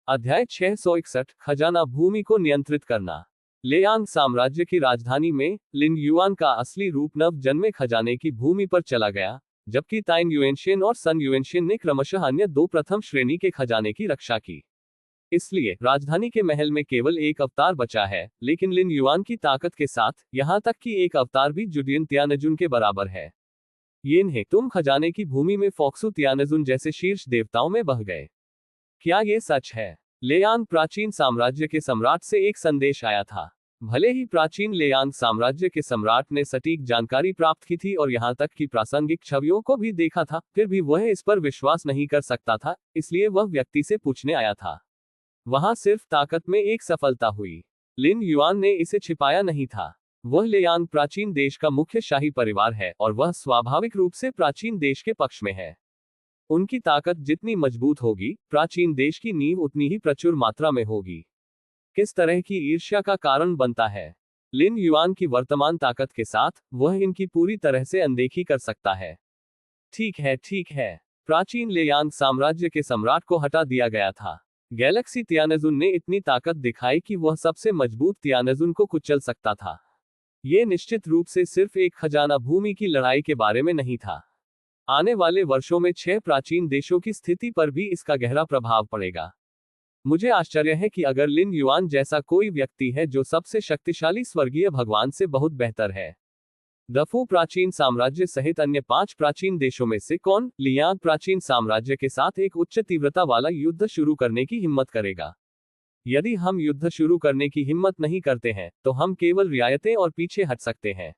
अध्याय 661 खजाना भूमि को नियंत्रित करना। लेयांग साम्राज्य की राजधानी में लिन युआन का असली रूप नव जन्मे खजाने की भूमि पर चला गया, जबकि ताइन युएनशियन और सन युएनशियन ने क्रमशः अन्य दो प्रथम श्रेणी के खजाने की रक्षा की। इसलिए राजधानी के महल में केवल एक अवतार बचा है, लेकिन लिन युआन की ताकत के साथ यहां तक कि एक अवतार भी जुडियन तियानजुन के बराबर है। ये तुम खजाने की भूमि में फोक्सु तियानजुन जैसे शीर्ष देवताओं में बह गए। क्या ये सच है? लेयांग प्राचीन साम्राज्य के सम्राट से एक संदेश आया था। भले ही प्राचीन लेयांग साम्राज्य के सम्राट ने सटीक जानकारी प्राप्त की थी और यहाँ तक कि प्रासंगिक छवियों को भी देखा था, फिर भी वह इस पर विश्वास नहीं कर सकता था, इसलिए वह व्यक्ति से पूछने आया था। वहां सिर्फ ताकत में एक सफलता हुई। लिन युआन ने इसे छिपाया नहीं था। वह लेयांग प्राचीन देश का मुख्य शाही परिवार है और वह स्वाभाविक रूप से प्राचीन देश के पक्ष में है। उनकी ताकत जितनी मजबूत होगी, प्राचीन देश की नींव उतनी ही प्रचुर मात्रा में होगी। किस तरह की ईर्ष्या का कारण बनता है? लिन युआन की वर्तमान ताकत के साथ वह इनकी पूरी तरह से अनदेखी कर सकता है। ठीक है। प्राचीन लेयांग साम्राज्य के सम्राट को हटा दिया गया था। गैलेक्सी तियानजुन ने इतनी ताकत दिखाई कि वह सबसे मजबूत तियानजुन को कुचल सकता था। यह निश्चित रूप से सिर्फ एक खजाना भूमि की लड़ाई के बारे में नहीं था। आने वाले वर्षों में 6 प्राचीन देशों की स्थिति पर भी इसका गहरा प्रभाव पड़ेगा। मुझे आश्चर्य है कि अगर लिन युआन जैसा कोई व्यक्ति है जो सबसे शक्तिशाली स्वर्गीय भगवान से बहुत बेहतर है, दफू प्राचीन साम्राज्य सहित अन्य 5 प्राचीन देशों में से कौन लियांग प्राचीन साम्राज्य के साथ एक उच्च तीव्रता वाला युद्ध शुरू करने की हिम्मत करेगा? यदि हम युद्ध शुरू करने की हिम्मत नहीं करते हैं, तो हम केवल रियायतें और पीछे हट सकते हैं।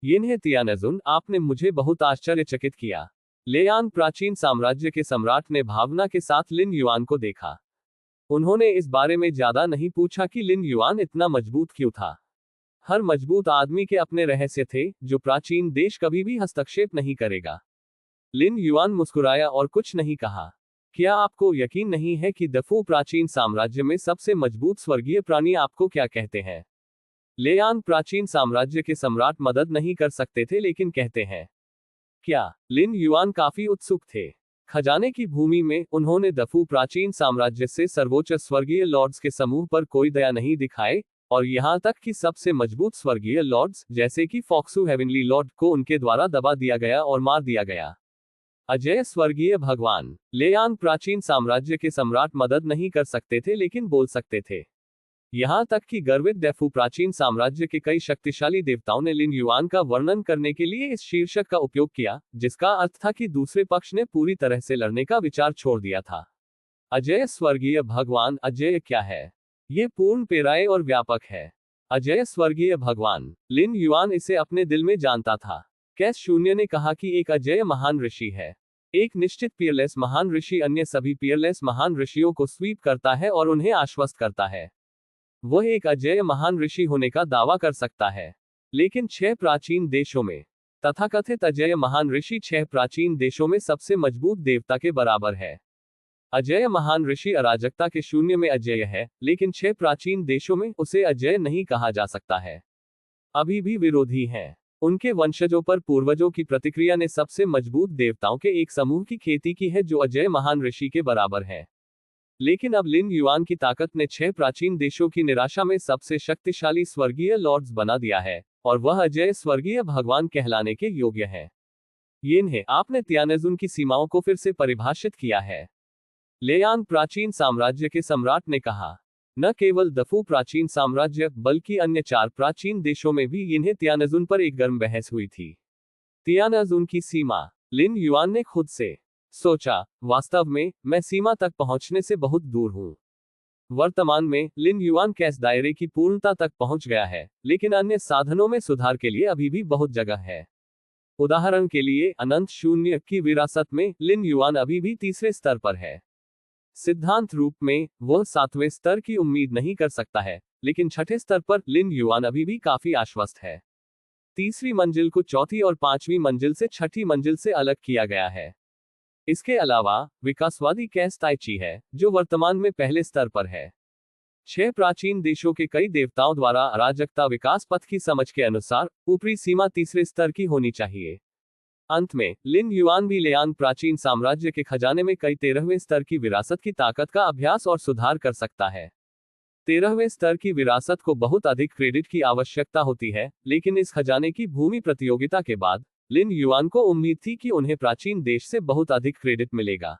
यिन्हे तियानजुन, आपने मुझे बहुत आश्चर्यचकित किया। लेयांग प्राचीन साम्राज्य के सम्राट ने भावना के साथ लिन युआन को देखा। उन्होंने इस बारे में ज्यादा नहीं पूछा कि लिन युआन इतना मजबूत क्यों था। हर मजबूत आदमी के अपने रहस्य थे, जो प्राचीन देश कभी भी हस्तक्षेप नहीं करेगा। लिन युआन मुस्कुराया और कुछ नहीं कहा। क्या आपको यकीन नहीं है कि दफू प्राचीन साम्राज्य में सबसे मजबूत स्वर्गीय प्राणी आपको क्या कहते हैं? लेयांग प्राचीन साम्राज्य के सम्राट मदद नहीं कर सकते थे, लेकिन कहते हैं। क्या? लिन युआन काफी उत्सुक थे। खजाने की भूमि में उन्होंने दफू प्राचीन साम्राज्य से सर्वोच्च स्वर्गीय लॉर्ड्स के समूह पर कोई दया नहीं दिखाए, और यहां तक कि सबसे मजबूत स्वर्गीय लॉर्ड्स, जैसे कि फोक्सु हेवनली लॉर्ड, को उनके द्वारा दबा दिया गया और मार दिया गया। अजय स्वर्गीय भगवान! लेयांग प्राचीन साम्राज्य के सम्राट मदद नहीं कर सकते थे, लेकिन बोल सकते थे। यहां तक कि गर्वित डेफू प्राचीन साम्राज्य के कई शक्तिशाली देवताओं ने लिन युआन का वर्णन करने के लिए इस शीर्षक का उपयोग किया, जिसका अर्थ था कि दूसरे पक्ष ने पूरी तरह से लड़ने का विचार छोड़ दिया था। अजय स्वर्गीय भगवान! अजय क्या है? ये पूर्ण पेराए और व्यापक है। अजय स्वर्गीय भगवान! लिन युआन इसे अपने दिल में जानता था। कैस शून्य ने कहा कि एक अजय महान ऋषि है। एक निश्चित पियरलेस महान ऋषि अन्य सभी पियरलेस महान ऋषियों को स्वीप करता है और उन्हें आश्वस्त करता है। वह एक अजय महान ऋषि होने का दावा कर सकता है। लेकिन 6 प्राचीन देशों में तथाकथित अजय महान ऋषि 6 प्राचीन देशों में सबसे मजबूत देवता के बराबर है। अजय महान ऋषि अराजकता के शून्य में अजय है, लेकिन 6 प्राचीन देशों में उसे अजय नहीं कहा जा सकता है। अभी भी विरोधी हैं। उनके वंशजों पर पूर्वजों की प्रतिक्रिया ने सबसे मजबूत देवताओं के एक समूह की खेती की है, जो अजय महान ऋषि के बराबर है। लेकिन अब लिन युआन की ताकत ने 6 प्राचीन देशों की निराशा में सबसे शक्तिशाली स्वर्गीय लॉर्ड्स बना दिया है, और वह अजय स्वर्गीय भगवान कहलाने के योग्य है। यिन्हे, आपने तियानजुन की सीमाओं को फिर से परिभाषित किया है। लेयांग प्राचीन साम्राज्य के सम्राट ने कहा। न केवल दफू प्राचीन साम्राज्य, बल्कि अन्य 4 प्राचीन देशों में भी यिन्हे तियानजुन पर एक गर्म बहस हुई थी। तियानजुन की सीमा। लिन युआन ने खुद से सोचा, वास्तव में मैं सीमा तक पहुंचने से बहुत दूर हूं। वर्तमान में लिन युआन कैस दायरे की पूर्णता तक पहुंच गया है, लेकिन अन्य साधनों में सुधार के लिए अभी भी बहुत जगह है। उदाहरण के लिए, अनंत शून्य की विरासत में लिन युआन अभी भी तीसरे स्तर पर है। सिद्धांत रूप में वह 7वें स्तर की उम्मीद नहीं कर सकता है, लेकिन 6ठे स्तर पर लिन युआन अभी भी काफी आश्वस्त है। तीसरी मंजिल को चौथी और 5वीं मंजिल से 6ठी मंजिल से अलग किया गया है। इसके अलावा विकासवादी कैस ताइची है, जो वर्तमान में पहले स्तर पर है। 6 प्राचीन देशों के कई देवताओं द्वारा अराजकता विकास पथ की समझ के अनुसार ऊपरी सीमा तीसरे स्तर की होनी चाहिए। अंत में लिन युआन भी लियांग प्राचीन साम्राज्य के खजाने में कई 13वें स्तर की विरासत की ताकत का अभ्यास और सुधार कर सकता है। 13वें स्तर की विरासत को बहुत अधिक क्रेडिट की आवश्यकता होती है, लेकिन इस खजाने की भूमि प्रतियोगिता के बाद लिन युआन को उम्मीद थी कि उन्हें प्राचीन देश से बहुत अधिक क्रेडिट मिलेगा।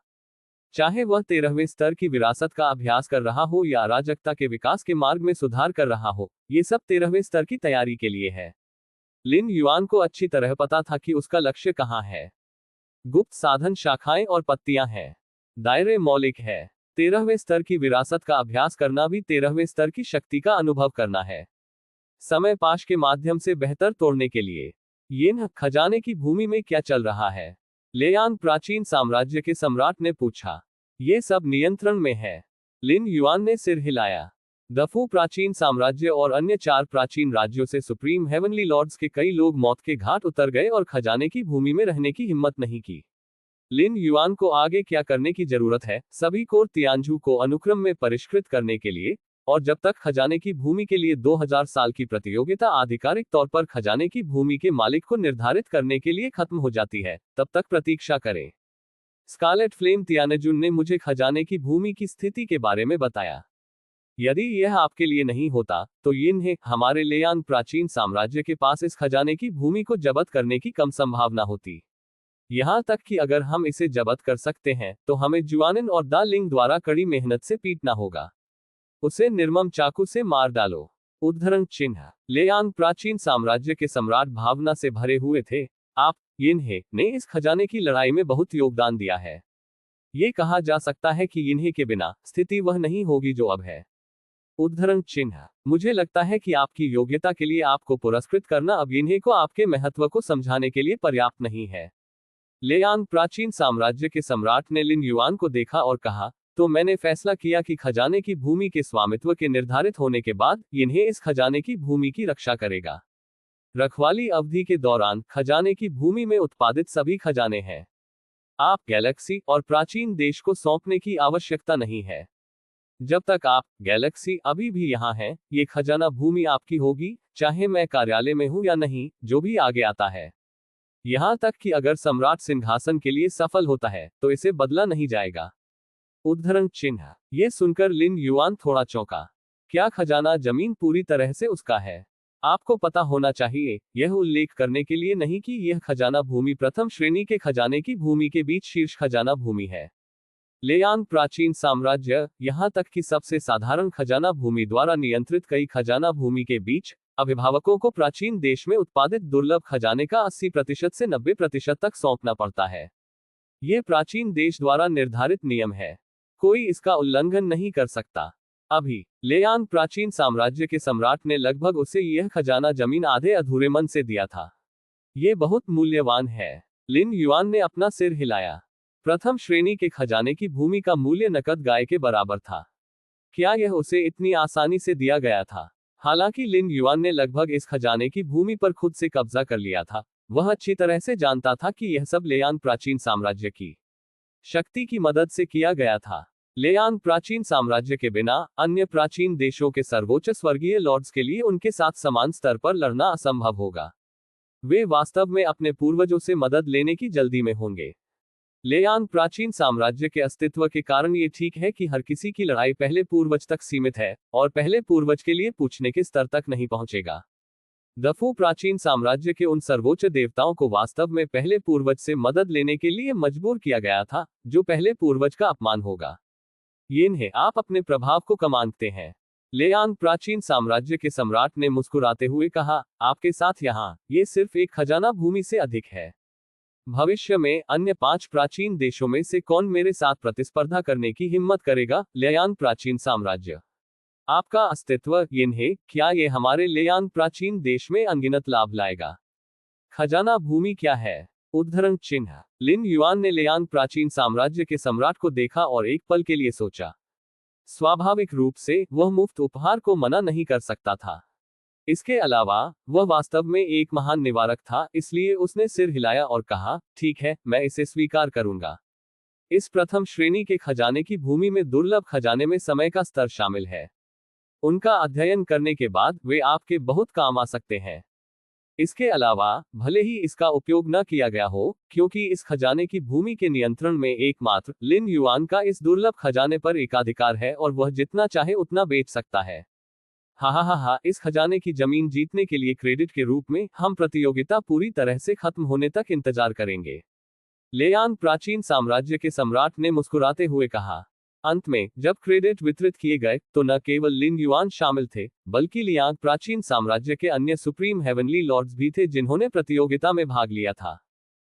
चाहे वह 13वें स्तर की विरासत का अभ्यास कर रहा हो या अराजकता के विकास के मार्ग में सुधार कर रहा हो, ये सब 13वें स्तर की तैयारी के लिए है। लिन युआन को अच्छी तरह पता था कि उसका लक्ष्य कहाँ है। गुप्त साधन शाखाएं और पत्तियां हैं। दायरे मौलिक है। 13वें स्तर की विरासत का अभ्यास करना भी 13वें स्तर की शक्ति का अनुभव करना है। समय पाश के माध्यम से बेहतर तोड़ने के लिए। यिन खजाने की भूमि में क्या चल रहा है? लियांग प्राचीन साम्राज्य के सम्राट ने पूछा। ये सब नियंत्रण में है। लिन युआन ने सिर हिलाया। दफू प्राचीन साम्राज्य और अन्य 4 प्राचीन राज्यों से सुप्रीम हेवनली लॉर्ड्स के कई लोग मौत के घाट उतर गए और खजाने की भूमि में रहने की हिम्मत नहीं की। लिन युआन को आगे क्या करने की जरूरत है? सभी कोर तियानजू को अनुक्रम में परिष्कृत करने के लिए, और जब तक खजाने की भूमि के लिए 2000 साल की प्रतियोगिता आधिकारिक तौर पर खजाने की भूमि के मालिक को निर्धारित करने के लिए खत्म हो जाती है, तब तक प्रतीक्षा करें। स्कारलेट फ्लेम तियानजुन ने मुझे खजाने की भूमि की स्थिति के बारे में बताया। यदि यह आपके लिए नहीं होता, तो यिन हमारे लियांग प्राचीन साम्राज्य के पास इस खजाने की भूमि को जब्त करने की कम संभावना होती। यहां तक कि अगर हम इसे जब्त कर सकते हैं, तो हमें जुआनिन और दा लिंग द्वारा कड़ी मेहनत से पीटना होगा। उसे निर्मम चाकू से मार डालो। उद्धरण चिन्ह। लियांग प्राचीन साम्राज्य के सम्राट भावना से भरे हुए थे। आप यिन्हे ने इस खजाने की लड़ाई में बहुत योगदान दिया है। ये कहा जा सकता है कि यिन्हे के बिना स्थिति वह नहीं होगी जो अब है। उद्धरण चिन्ह। मुझे लगता है कि आपकी योग्यता के लिए आपको पुरस्कृत करना अब यिन्हे को आपके महत्व को समझाने के लिए पर्याप्त नहीं है। लियांग प्राचीन साम्राज्य के सम्राट ने लिन युआन को देखा और कहा, तो मैंने फैसला किया कि खजाने की भूमि के स्वामित्व के निर्धारित होने के बाद यिन्हे इस खजाने की भूमि की रक्षा करेगा। रखवाली अवधि के दौरान खजाने की भूमि में उत्पादित सभी खजाने हैं। आप गैलेक्सी और प्राचीन देश को सौंपने की आवश्यकता नहीं है। जब तक आप गैलेक्सी अभी भी यहाँ हैं, ये खजाना भूमि आपकी होगी, चाहे मैं कार्यालय में हूं या नहीं, जो भी आगे आता है। यहां तक कि अगर सम्राट सिंहासन के लिए सफल होता है, तो इसे बदला नहीं जाएगा। उद्धरण चिन्ह। ये सुनकर लिन युआन थोड़ा चौंका। क्या खजाना जमीन पूरी तरह से उसका है? आपको पता होना चाहिए, यह उल्लेख करने के लिए नहीं कि यह खजाना भूमि प्रथम श्रेणी के खजाने की भूमि के बीच शीर्ष खजाना भूमि है। लियांग प्राचीन साम्राज्य, यहां तक कि सबसे साधारण खजाना भूमि द्वारा नियंत्रित कई खजाना भूमि के बीच, अभिभावकों को प्राचीन देश में उत्पादित दुर्लभ खजाने का 80% से 90% तक सौंपना पड़ता है। यह प्राचीन देश द्वारा निर्धारित नियम है। कोई इसका उल्लंघन नहीं कर सकता। अभी लियांग प्राचीन साम्राज्य के सम्राट ने लगभग उसे यह खजाना जमीन आधे अधूरे मन से दिया था। यह बहुत मूल्यवान है। लिन युआन ने अपना सिर हिलाया। प्रथम श्रेणी के खजाने की भूमि का मूल्य नकद गाय के बराबर था। क्या यह उसे इतनी आसानी से दिया गया था? हालांकि लिन युआन ने लगभग इस खजाने की भूमि पर खुद से कब्जा कर लिया था, वह अच्छी तरह से जानता था कि यह सब लियांग प्राचीन साम्राज्य की शक्ति की मदद से किया गया था। लियांग प्राचीन साम्राज्य के बिना अन्य प्राचीन देशों के सर्वोच्च स्वर्गीय लॉर्ड्स के लिए उनके साथ समान स्तर पर लड़ना असंभव होगा। वे वास्तव में अपने पूर्वजों से मदद लेने की जल्दी में होंगे। लियांग प्राचीन साम्राज्य के अस्तित्व के कारण ये ठीक है कि हर किसी की लड़ाई पहले पूर्वज तक सीमित है, और पहले पूर्वज के लिए पूछने के स्तर तक नहीं पहुंचेगा। दफू प्राचीन साम्राज्य के उन सर्वोच्च देवताओं को वास्तव में पहले पूर्वज से मदद लेने के लिए मजबूर किया गया था, जो पहले पूर्वज का अपमान होगा। यिन्हे आप अपने प्रभाव को कम आंकते हैं। लियांग प्राचीन साम्राज्य के सम्राट ने मुस्कुराते हुए कहा, आपके साथ यहाँ ये सिर्फ एक खजाना भूमि से अधिक है। भविष्य में अन्य 5 प्राचीन देशों में से कौन मेरे साथ प्रतिस्पर्धा करने की हिम्मत करेगा? लियांग प्राचीन साम्राज्य। आपका अस्तित्व यिन्हे, क्या ये हमारे लियांग प्राचीन देश में अनगिनत लाभ लाएगा? खजाना भूमि क्या है? उद्धरण चिन्ह। लिन युआन ने लियांग प्राचीन साम्राज्य के सम्राट को देखा और एक पल के लिए सोचा। स्वाभाविक रूप से वह मुफ्त उपहार को मना नहीं कर सकता था। इसके अलावा वह वास्तव में एक महान निवारक था, इसलिए उसने सिर हिलाया और कहा, ठीक है, मैं इसे स्वीकार करूंगा। इस प्रथम श्रेणी के खजाने की भूमि में दुर्लभ खजाने में समय का स्तर शामिल है। उनका अध्ययन करने के बाद वे आपके बहुत काम आ सकते हैं। इसके अलावा भले ही इसका उपयोग न किया गया हो, क्योंकि इस खजाने की भूमि के नियंत्रण में एकमात्र लिन युआन का इस दुर्लभ खजाने पर एकाधिकार है और वह जितना चाहे उतना बेच सकता है। हा, इस खजाने की जमीन जीतने के लिए क्रेडिट के रूप में हम प्रतियोगिता पूरी तरह से खत्म होने तक इंतजार करेंगे। लेयांग प्राचीन साम्राज्य के सम्राट ने मुस्कुराते हुए कहा। अंत में जब क्रेडिट वितरित किए गए तो न केवल लिन युआन शामिल थे, बल्कि लियांग प्राचीन साम्राज्य के अन्य सुप्रीम हेवनली लॉर्ड्स भी थे जिन्होंने प्रतियोगिता में भाग लिया था।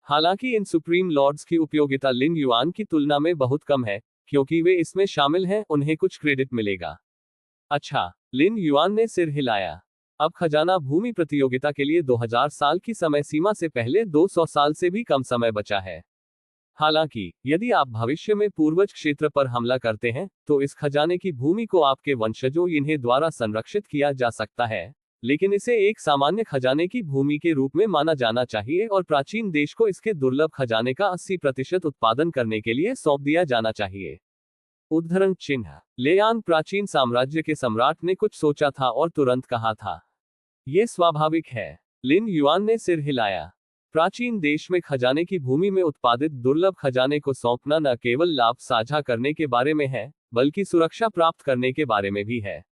हालांकि इन सुप्रीम लॉर्ड्स की उपयोगिता लिन युआन की तुलना में बहुत कम है, क्योंकि वे इसमें शामिल हैं, उन्हें कुछ क्रेडिट मिलेगा। अच्छा, लिन युआन ने सिर हिलाया। अब खजाना भूमि प्रतियोगिता के लिए 2000 साल की समय सीमा से पहले 200 साल से भी कम समय बचा है। हालांकि यदि आप भविष्य में पूर्वज क्षेत्र पर हमला करते हैं, तो इस खजाने की भूमि को आपके वंशजों इन्हें द्वारा संरक्षित किया जा सकता है, लेकिन इसे एक सामान्य खजाने की भूमि के रूप में माना जाना चाहिए और प्राचीन देश को इसके दुर्लभ खजाने का 80% उत्पादन करने के लिए सौंप दिया जाना चाहिए। उद्धरण चिन्ह। लेयांग प्राचीन साम्राज्य के सम्राट ने कुछ सोचा था और तुरंत कहा था, यह स्वाभाविक है। लिन युआन ने सिर हिलाया। प्राचीन देश में खजाने की भूमि में उत्पादित दुर्लभ खजाने को सौंपना न केवल लाभ साझा करने के बारे में है, बल्कि सुरक्षा प्राप्त करने के बारे में भी है।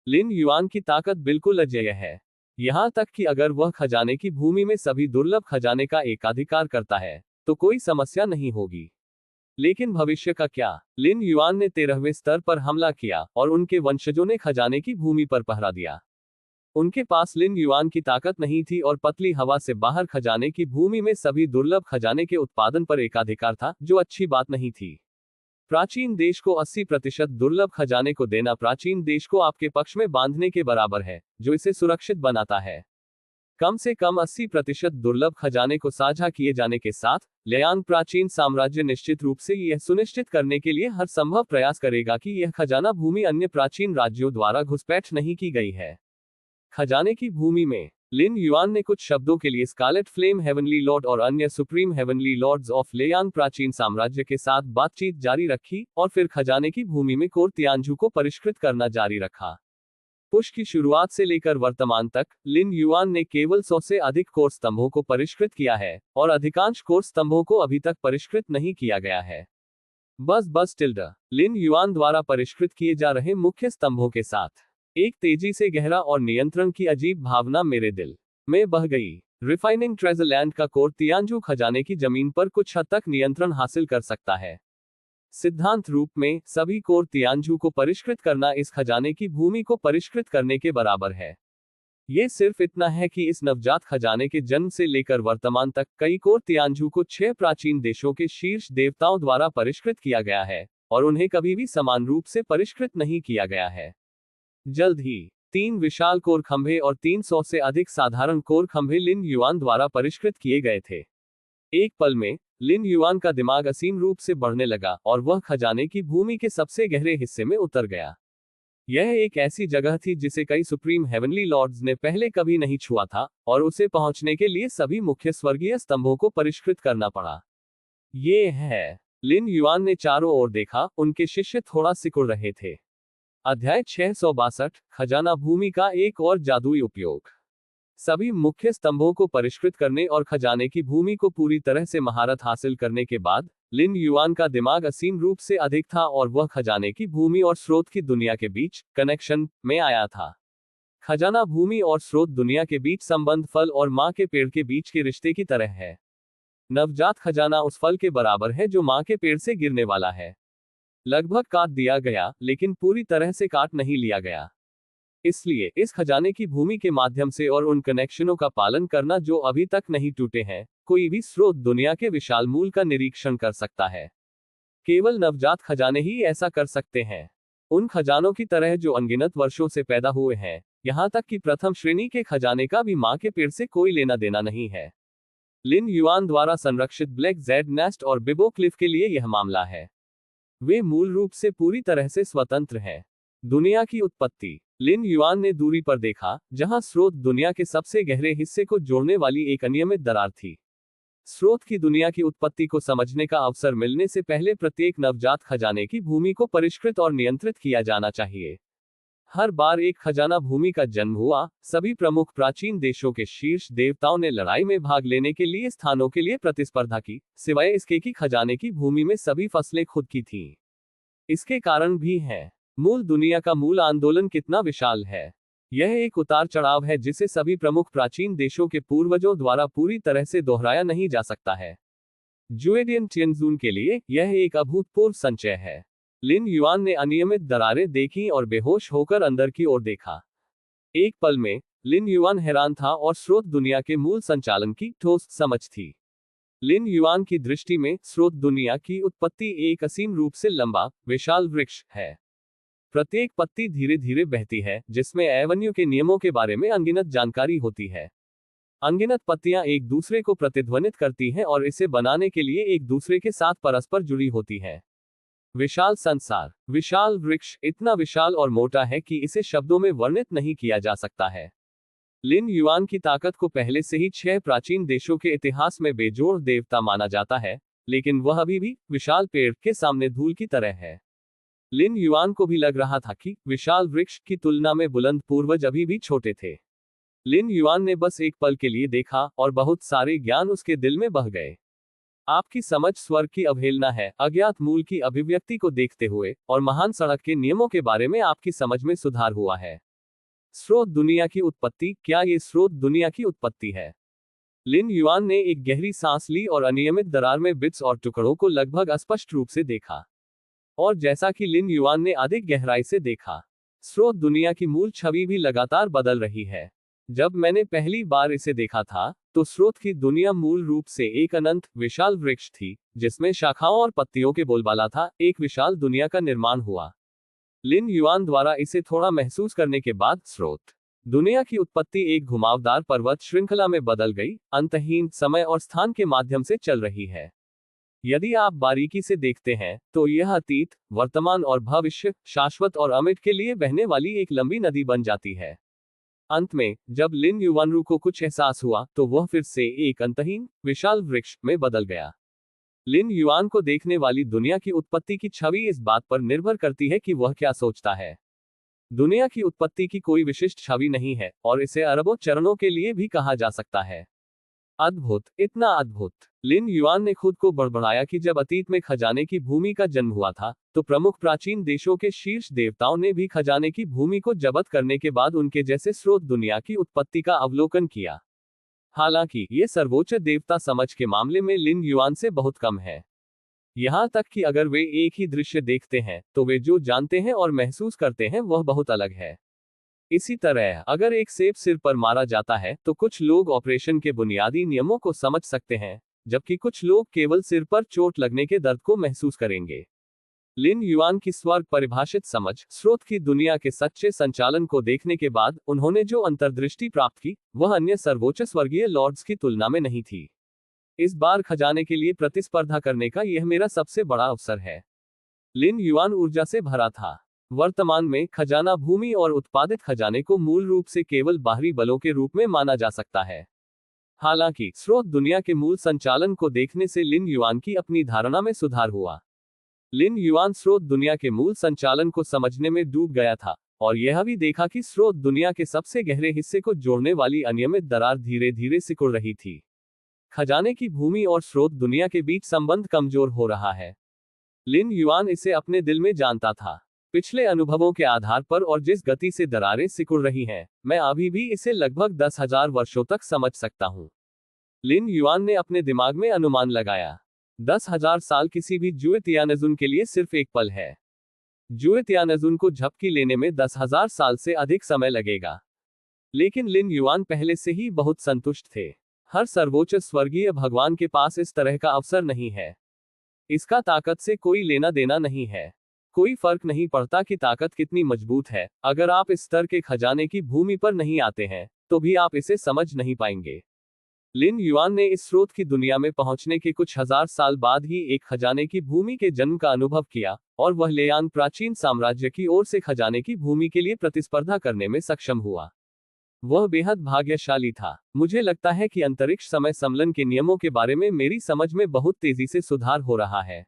लिन युआन की ताकत बिल्कुल अजेय है। यहां तक कि अगर वह खजाने की भूमि में सभी दुर्लभ खजाने का एकाधिकार करता है, तो कोई समस्या नहीं होगी। लेकिन भविष्य का क्या? लिन युआन ने 13वें स्तर पर हमला किया और उनके वंशजों ने खजाने की भूमि पर पहरा दिया। उनके पास लिन युआन की ताकत नहीं थी और पतली हवा से बाहर खजाने की भूमि में सभी दुर्लभ खजाने के उत्पादन पर एकाधिकार था, जो अच्छी बात नहीं थी। प्राचीन देश को 80% दुर्लभ खजाने को देना प्राचीन देश को आपके पक्ष में बांधने के बराबर है, जो इसे सुरक्षित बनाता है। कम से कम 80% दुर्लभ खजाने को साझा किए जाने के साथ, लेयांग प्राचीन साम्राज्य निश्चित रूप से यह सुनिश्चित करने के लिए हर संभव प्रयास करेगा कि यह खजाना भूमि अन्य प्राचीन राज्यों द्वारा घुसपैठ नहीं की गई है। खजाने की भूमि में लिन युआन ने कुछ शब्दों के लिए स्कारलेट फ्लेम हेवनली लॉर्ड और अन्य सुप्रीम हेवनली लॉर्ड्स ऑफ लेयांग प्राचीन साम्राज्य के साथ बातचीत जारी रखी और फिर खजाने की भूमि में कोर तियानजू को परिष्कृत करना जारी रखा। पुश की शुरुआत से लेकर वर्तमान तक लिन युआन ने केवल 100 से अधिक कोर स्तंभों को परिष्कृत किया है और अधिकांश कोर स्तंभों को अभी तक परिष्कृत नहीं किया गया है। बस लिन युआन द्वारा परिष्कृत किए जा रहे मुख्य स्तंभों के साथ एक तेजी से गहरा और नियंत्रण की अजीब भावना मेरे दिल में बह गई। रिफाइनिंग ट्रेजर लैंड का कोर तियानजू खजाने की जमीन पर कुछ हद तक नियंत्रण हासिल कर सकता है। सिद्धांत रूप में सभी कोर तियानजू को परिष्कृत करना इस खजाने की भूमि को परिष्कृत करने के बराबर है। ये सिर्फ इतना है कि इस नवजात खजाने के जन्म से लेकर वर्तमान तक कई कोर तियानजू को 6 प्राचीन देशों के शीर्ष देवताओं द्वारा परिष्कृत किया गया है और उन्हें कभी भी समान रूप से परिष्कृत नहीं किया गया है। जल्द ही 3 विशाल कोर खंभे और 300 से अधिक साधारण कोर खंभे लिन युआन द्वारा परिष्कृत किए गए थे। एक पल में लिन युआन का दिमाग असीम रूप से बढ़ने लगा और वह खजाने की भूमि के सबसे गहरे हिस्से में उतर गया। यह एक ऐसी जगह थी जिसे कई सुप्रीम हेवनली लॉर्ड्स ने पहले कभी नहीं छुआ था और उसे पहुंचने के लिए सभी मुख्य स्वर्गीय स्तंभों को परिष्कृत करना पड़ा। ये है। लिन युआन ने चारों ओर देखा, उनके शिष्य थोड़ा सिकुड़ रहे थे। अध्याय 662 खजाना भूमि का एक और जादुई उपयोग। सभी मुख्य स्तंभों को परिष्कृत करने और खजाने की भूमि को पूरी तरह से महारत हासिल करने के बाद लिन युआन का दिमाग असीम रूप से अधिक था और वह खजाने की भूमि और स्रोत की दुनिया के बीच कनेक्शन में आया था। खजाना भूमि और स्रोत दुनिया के बीच संबंध फल और मां के पेड़ के बीच के रिश्ते की तरह है। नवजात खजाना उस फल के बराबर है जो मां के पेड़ से गिरने वाला है। लगभग काट दिया गया, लेकिन पूरी तरह से काट नहीं लिया गया। इसलिए इस खजाने की भूमि के माध्यम से और उन कनेक्शनों का पालन करना जो अभी तक नहीं टूटे हैं, कोई भी स्रोत दुनिया के विशाल मूल का निरीक्षण कर सकता है। केवल नवजात खजाने ही ऐसा कर सकते हैं। उन खजानों की तरह जो अनगिनत वर्षों से पैदा हुए हैं, यहां तक कि प्रथम श्रेणी के खजाने का भी मां के पेड़ से कोई लेना देना नहीं है। लिन युआन द्वारा संरक्षित ब्लैक जेड नेस्ट और बिबो क्लिफ के लिए यह मामला है। वे मूल रूप से पूरी तरह से स्वतंत्र हैं। दुनिया की उत्पत्ति। लिन युआन ने दूरी पर देखा, जहां स्रोत दुनिया के सबसे गहरे हिस्से को जोड़ने वाली एक अनियमित दरार थी। स्रोत की दुनिया की उत्पत्ति को समझने का अवसर मिलने से पहले प्रत्येक नवजात खजाने की भूमि को परिष्कृत और नियंत्रित किया जाना चाहिए। हर बार एक खजाना भूमि का जन्म हुआ, सभी प्रमुख प्राचीन देशों के शीर्ष देवताओं ने लड़ाई में भाग लेने के लिए स्थानों के लिए प्रतिस्पर्धा की, सिवाय इसके कि खजाने की भूमि में सभी फसलें खुद की थीं। इसके कारण भी हैं। मूल दुनिया का मूल आंदोलन कितना विशाल है। यह एक उतार चढ़ाव है जिसे सभी प्रमुख प्राचीन देशों के पूर्वजों द्वारा पूरी तरह से दोहराया नहीं जा सकता है। जुएडियन टिएनजून के लिए यह एक अभूतपूर्व संचय है। लिन युआन ने अनियमित दरारें देखी और बेहोश होकर अंदर की ओर देखा। एक पल में लिन युआन हैरान था और स्रोत दुनिया के मूल संचालन की ठोस समझ थी। लिन युआन की दृष्टि में स्रोत दुनिया की उत्पत्ति एक असीम रूप से लंबा, विशाल वृक्ष है। प्रत्येक पत्ती धीरे धीरे बहती है, जिसमें एवेन्यू के नियमों के बारे में अनगिनत जानकारी होती है। अनगिनत पत्तियां एक दूसरे को प्रतिध्वनित करती हैं और इसे बनाने के लिए एक दूसरे के साथ परस्पर जुड़ी होती हैं। विशाल संसार, विशाल वृक्ष इतना विशाल और मोटा है कि इसे शब्दों में वर्णित नहीं किया जा सकता है। लिन युआन की ताकत को पहले से ही 6 प्राचीन देशों के इतिहास में बेजोड़ देवता माना जाता है, लेकिन वह अभी भी विशाल पेड़ के सामने धूल की तरह है। लिन युआन को भी लग रहा था कि विशाल वृक्ष की तुलना में बुलंद पूर्वज अभी भी छोटे थे। लिन युआन ने बस एक पल के लिए देखा और बहुत सारे ज्ञान उसके दिल में बह गए। आपकी समझ स्वर्ग की अवहेलना है, अज्ञात मूल की अभिव्यक्ति को देखते हुए, और महान सड़क के नियमों के बारे में आपकी समझ में सुधार हुआ है। स्रोत दुनिया की उत्पत्ति, क्या ये स्रोत दुनिया की उत्पत्ति है? लिन युआन ने एक गहरी सांस ली और अनियमित दरार में बिट्स और टुकड़ों को लगभग अस्पष्ट रूप से देखा। और जैसा कि लिन युआन ने अधिक गहराई से देखा, स्रोत दुनिया की मूल छवि भी लगातार बदल रही है। जब मैंने पहली बार इसे देखा था, तो स्रोत की दुनिया मूल रूप से एक अनंत, विशाल वृक्ष थी, जिसमें शाखाओं और पत्तियों के बोलबाला था। एक विशाल दुनिया का निर्माण हुआ। लिन युआन द्वारा इसे थोड़ा महसूस करने के बाद स्रोत दुनिया की उत्पत्ति एक घुमावदार पर्वत श्रृंखला में बदल गई, अंतहीन समय और स्थान के माध्यम से चल रही है। यदि आप बारीकी से देखते हैं, तो यह अतीत, वर्तमान और भविष्य, शाश्वत और अमिट के लिए बहने वाली एक लंबी नदी बन जाती है। अंत में, जब लिन युआन को कुछ एहसास हुआ, तो वह फिर से एक अंतहीन, विशाल वृक्ष में बदल गया। लिन युआन को देखने वाली दुनिया की उत्पत्ति की छवि इस बात पर निर्भर करती है कि वह क्या सोचता है। दुनिया की उत्पत्ति की कोई विशिष्ट छवि नहीं है, और इसे अरबों चरणों के लिए भी कहा जा सकता है। अद्भुत, इतना अद्भुत। लिन युआन ने खुद को बड़बड़ाया कि जब अतीत में खजाने की भूमि का जन्म हुआ था, तो प्रमुख प्राचीन देशों के शीर्ष देवताओं ने भी खजाने की भूमि को जब्त करने के बाद उनके जैसे स्रोत दुनिया की उत्पत्ति का अवलोकन किया। हालांकि ये सर्वोच्च देवता समझ के मामले में लिन युआन से बहुत कम है। यहां तक कि अगर वे एक ही दृश्य देखते हैं, तो वे जो जानते हैं और महसूस करते हैं वह बहुत अलग है। इसी तरह अगर एक सेब सिर पर मारा जाता है, तो कुछ लोग ऑपरेशन के बुनियादी नियमों को समझ सकते हैं, जबकि कुछ लोग केवल सिर पर चोट लगने के दर्द को महसूस करेंगे। लिन युआन की स्वर्ग परिभाषित समझ, स्रोत की दुनिया के सच्चे संचालन को देखने के बाद उन्होंने जो अंतर्दृष्टि प्राप्त की, वह अन्य सर्वोच्च स्वर्गीय लॉर्ड्स की तुलना में नहीं थी। इस बार खजाने के लिए प्रतिस्पर्धा करने का यह मेरा सबसे बड़ा अवसर है। लिन युआन ऊर्जा से भरा था। वर्तमान में खजाना भूमि और उत्पादित खजाने को मूल रूप से केवल बाहरी बलों के रूप में माना जा सकता है। हालांकि स्रोत दुनिया के मूल संचालन को देखने से लिन युआन की अपनी धारणा में सुधार हुआ। लिन युआन स्रोत दुनिया के मूल संचालन को समझने में डूब गया था, और यह भी देखा कि स्रोत दुनिया के सबसे गहरे हिस्से को जोड़ने वाली अनियमित दरार धीरे धीरे सिकुड़ रही थी। खजाने की भूमि और स्रोत दुनिया के बीच संबंध कमजोर हो रहा है। लिन युआन इसे अपने दिल में जानता था। पिछले अनुभवों के आधार पर और जिस गति से दरारें सिकुड़ रही हैं, मैं अभी भी इसे लगभग 10,000 वर्षों तक समझ सकता हूं। लिन युआन ने अपने दिमाग में अनुमान लगाया। 10,000 साल किसी भी जुए तियानजुन के लिए सिर्फ एक पल है। जुए तियानजुन को झपकी लेने में 10,000 साल से अधिक समय लगेगा। लेकिन लिन युआन पहले से ही बहुत संतुष्ट थे। हर सर्वोच्च स्वर्गीय भगवान के पास इस तरह का अवसर नहीं है। इसका ताकत से कोई लेना देना नहीं है। कोई फर्क नहीं पड़ता कि ताकत कितनी मजबूत है, अगर आप इस स्तर के खजाने की भूमि पर नहीं आते हैं, तो भी आप इसे समझ नहीं पाएंगे। लिन युआन ने इस स्रोत की दुनिया में पहुंचने के कुछ हजार साल बाद ही एक खजाने की भूमि के जन्म का अनुभव किया, और वह लेयांग प्राचीन साम्राज्य की ओर से खजाने की भूमि के लिए प्रतिस्पर्धा करने में सक्षम हुआ। वह बेहद भाग्यशाली था। मुझे लगता है कि अंतरिक्ष समय सम्मेलन के नियमों के बारे में मेरी समझ में बहुत तेजी से सुधार हो रहा है।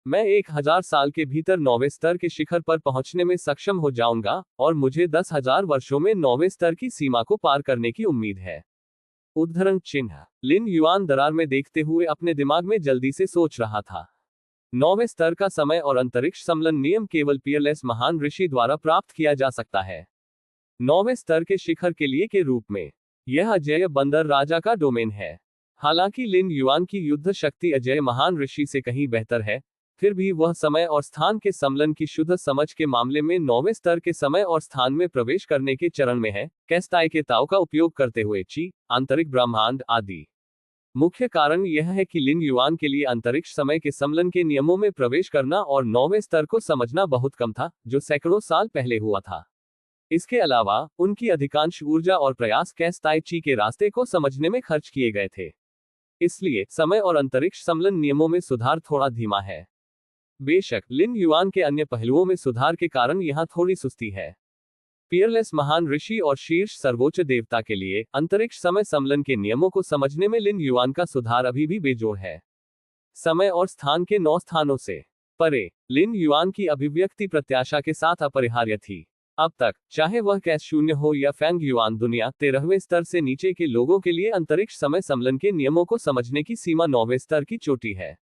मैं 1000 साल के भीतर 9वें स्तर के शिखर पर पहुंचने में सक्षम हो जाऊंगा, और मुझे 10,000 वर्षों में 9वें स्तर की सीमा को पार करने की उम्मीद है। उद्धरण चिन्ह। लिन युआन दरार में देखते हुए अपने दिमाग में जल्दी से सोच रहा था। 9वें स्तर का समय और अंतरिक्ष सम्मेलन नियम केवल पियरलेस महान ऋषि द्वारा प्राप्त किया जा सकता है। 9वें स्तर के शिखर के लिए के रूप में यह अजेय बंदर राजा का डोमेन है। हालांकि लिन युआन की युद्ध शक्ति अजेय महान ऋषि से कहीं बेहतर है, फिर भी वह समय और स्थान के सम्मेलन की शुद्ध समझ के मामले में 9वें स्तर के समय और स्थान में प्रवेश करने के चरण में है, कैस्टाई के ताओ का उपयोग करते हुए ची, आंतरिक ब्रह्मांड आदि। मुख्य कारण यह है कि लिन युआन के लिए अंतरिक्ष समय के सम्मेलन के नियमों में प्रवेश करना और 9वें स्तर को समझना बहुत कम था, जो सैकड़ों साल पहले हुआ था। इसके अलावा उनकी अधिकांश ऊर्जा और प्रयास कैस्टाई ची के रास्ते को समझने में खर्च किए गए थे। इसलिए समय और अंतरिक्ष सम्मेलन नियमों में सुधार थोड़ा धीमा है। बेशक लिन युआन के अन्य पहलुओं में सुधार के कारण यहां थोड़ी सुस्ती है। पियरलेस महान ऋषि और शीर्ष सर्वोच्च देवता के लिए अंतरिक्ष समय सम्मेलन के नियमों को समझने में लिन युआन का सुधार अभी भी बेजोड़ है। समय और स्थान के 9 स्थानों से परे लिन युआन की अभिव्यक्ति प्रत्याशा के साथ अपरिहार्य थी। अब तक, चाहे वह कैश शून्य हो या फैंग युआन दुनिया 13वें स्तर से नीचे के लोगों के लिए अंतरिक्ष समय सम्मेलन के नियमों को समझने की सीमा 9वें स्तर की चोटी है।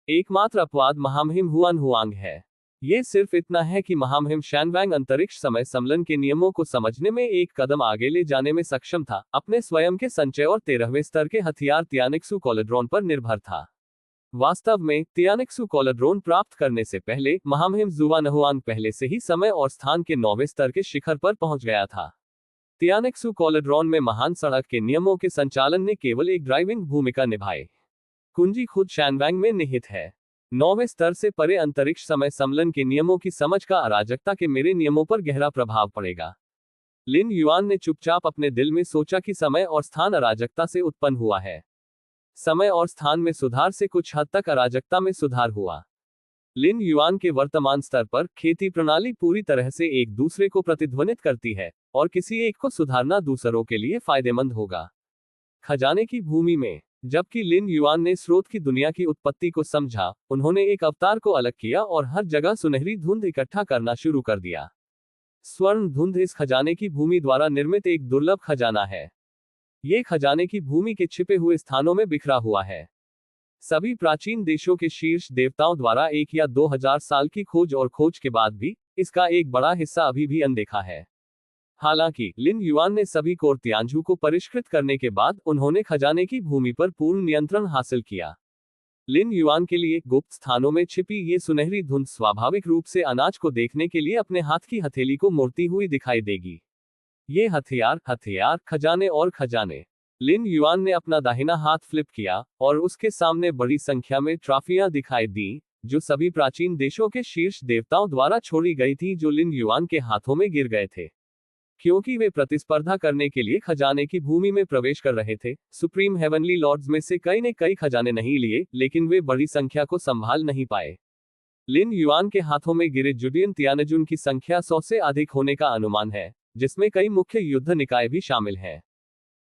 एकमात्र अपवाद महामहिम हुआन हुआंग है। ये सिर्फ इतना है कि महामहिम शैनवैंग अंतरिक्ष समय सम्मेलन के नियमों को समझने में एक कदम आगे ले जाने में सक्षम था, अपने स्वयं के संचय और 13वें स्तर के हथियार तियानिक्सु कोलेड्रोन पर निर्भर था। वास्तव में तियानिक्सु कोलेड्रोन प्राप्त करने से पहले महामहिम जुआनहुआंग पहले से ही समय और स्थान के 9वें स्तर के शिखर पर पहुंच गया था। तियानिक्सु कोलेड्रोन में महान सड़क के नियमों के संचालन ने केवल एक ड्राइविंग भूमिका निभाई। कुंजी खुद शैनवैंग में निहित है। 9वें स्तर से परे अंतरिक्ष समय सम्मेलन के नियमों की समझ का अराजकता के मेरे नियमों पर गहरा प्रभाव पड़ेगा। लिन युआन ने चुपचाप अपने दिल में सोचा कि समय और स्थान अराजकता से उत्पन्न हुआ है। समय और स्थान में सुधार से कुछ हद तक अराजकता में सुधार हुआ। लिन युआन के वर्तमान स्तर पर खेती प्रणाली पूरी तरह से एक दूसरे को प्रतिध्वनित करती है, और किसी एक को सुधारना दूसरों के लिए फायदेमंद होगा। खजाने की भूमि में जबकि लिन युआन ने स्रोत की दुनिया की उत्पत्ति को समझा, उन्होंने एक अवतार को अलग किया और हर जगह सुनहरी धुंध इकट्ठा करना शुरू कर दिया। स्वर्ण धुंध इस खजाने की भूमि द्वारा निर्मित एक दुर्लभ खजाना है। ये खजाने की भूमि के छिपे हुए स्थानों में बिखरा हुआ है। सभी प्राचीन देशों के शीर्ष देवताओं द्वारा 1 या 2000 साल की खोज और खोज के बाद भी इसका एक बड़ा हिस्सा अभी भी अनदेखा है। हालांकि लिन युआन ने सभी कोर तियानजू को परिष्कृत करने के बाद उन्होंने खजाने की भूमि पर पूर्ण नियंत्रण हासिल किया। लिन युआन के लिए गुप्त स्थानों में छिपी ये सुनहरी धुंध स्वाभाविक रूप से अनाज को देखने के लिए अपने हाथ की हथेली को मोड़ती हुई दिखाई देगी। ये हथियार, खजाने और खजाने। लिन युआन ने अपना दाहिना हाथ फ्लिप किया और उसके सामने बड़ी संख्या में ट्रॉफियां दिखाई दी, जो सभी प्राचीन देशों के शीर्ष देवताओं द्वारा छोड़ी गई थी, जो लिन युआन के हाथों में गिर गए थे क्योंकि वे प्रतिस्पर्धा करने के लिए खजाने की भूमि में प्रवेश कर रहे थे। सुप्रीम हेवनली लॉर्ड्स में से कई ने कई खजाने नहीं लिए, लेकिन वे बड़ी संख्या को संभाल नहीं पाए। लिन युआन के हाथों में गिरे जुडियन तियानजुन की संख्या 100 से अधिक होने का अनुमान है, जिसमें कई मुख्य युद्ध निकाय भी शामिल हैं।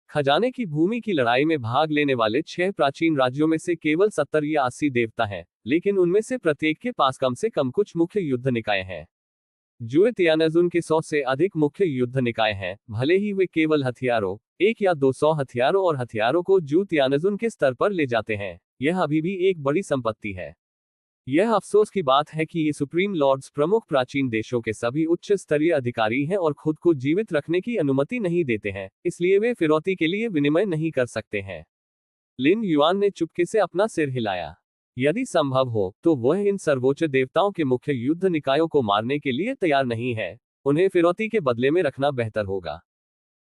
खजाने की भूमि की लड़ाई में भाग लेने वाले 6 प्राचीन राज्यों में से केवल 70 या 80 देवता हैं, लेकिन उनमें से प्रत्येक के पास कम से कम कुछ मुख्य युद्ध निकाय हैं। जुए तियानजुन के 100 से अधिक मुख्य युद्ध निकाय हैं, भले ही वे केवल हथियारों, 1 या 200 हथियारों और हथियारों को जू तियानजुन के स्तर पर ले जाते हैं, यह अभी भी एक बड़ी संपत्ति है। यह अफसोस की बात है कि ये सुप्रीम लॉर्ड्स प्रमुख प्राचीन देशों के सभी उच्च स्तरीय अधिकारी हैं और खुद को जीवित रखने की अनुमति नहीं देते हैं, इसलिए वे फिरौती के लिए विनिमय नहीं कर सकते हैं। लिन युआन ने चुपके से अपना सिर हिलाया। यदि संभव हो तो वह इन सर्वोच्च देवताओं के मुख्य युद्ध निकायों को मारने के लिए तैयार नहीं है, उन्हें फिरौती के बदले में रखना बेहतर होगा।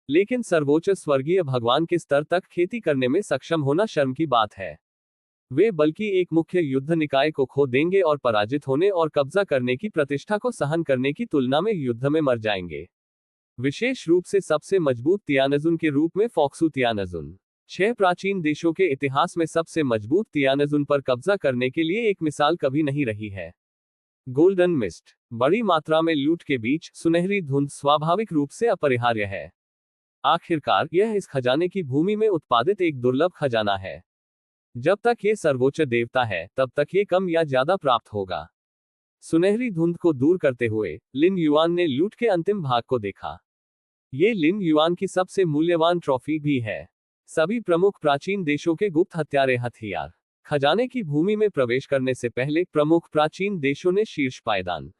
लेकिन सर्वोच्च स्वर्गीय भगवान के स्तर तक खेती करने में सक्षम होना शर्म की बात है। वे बल्कि एक मुख्य युद्ध निकाय को खो देंगे और पराजित होने और कब्जा करने की प्रतिष्ठा को सहन करने की तुलना में युद्ध में मर जाएंगे। विशेष रूप से सबसे मजबूत तियानजुन के रूप में फोक्सु तियानजुन। 6 प्राचीन देशों के इतिहास में सबसे मजबूत तियानजुन पर कब्जा करने के लिए एक मिसाल कभी नहीं रही है। गोल्डन मिस्ट, बड़ी मात्रा में लूट के बीच सुनहरी धुंध स्वाभाविक रूप से अपरिहार्य है। आखिरकार यह इस खजाने की भूमि में उत्पादित एक दुर्लभ खजाना है। जब तक ये सर्वोच्च देवता है तब तक ये कम या ज्यादा प्राप्त होगा। सुनहरी धुंध को दूर करते हुए लिन युआन ने लूट के अंतिम भाग को देखा। ये लिन युआन की सबसे मूल्यवान ट्रॉफी भी है। सभी प्रमुख प्राचीन देशों के गुप्त हत्यारे हथियार। खजाने की भूमि में प्रवेश करने से पहले प्रमुख प्राचीन देशों ने शीर्ष पायदान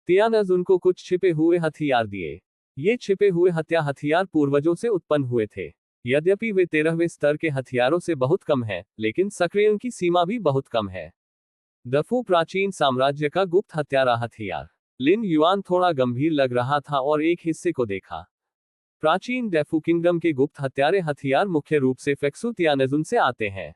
तियानजुन को कुछ छिपे हुए हथियार दिए। ये छिपे हुए हथियार पूर्वजों से उत्पन्न हुए थे। यद्यपि वे 13वें स्तर के हथियारों से बहुत कम हैं, लेकिन सक्रियण की सीमा भी बहुत कम है। दफू प्राचीन साम्राज्य का गुप्त हत्यारा हथियार। लिन युआन थोड़ा गंभीर लग रहा था और एक हिस्से को देखा। प्राचीन डेफू किंगडम के गुप्त हत्यारे हथियार मुख्य रूप से फेक्सू तियानजुन से आते हैं।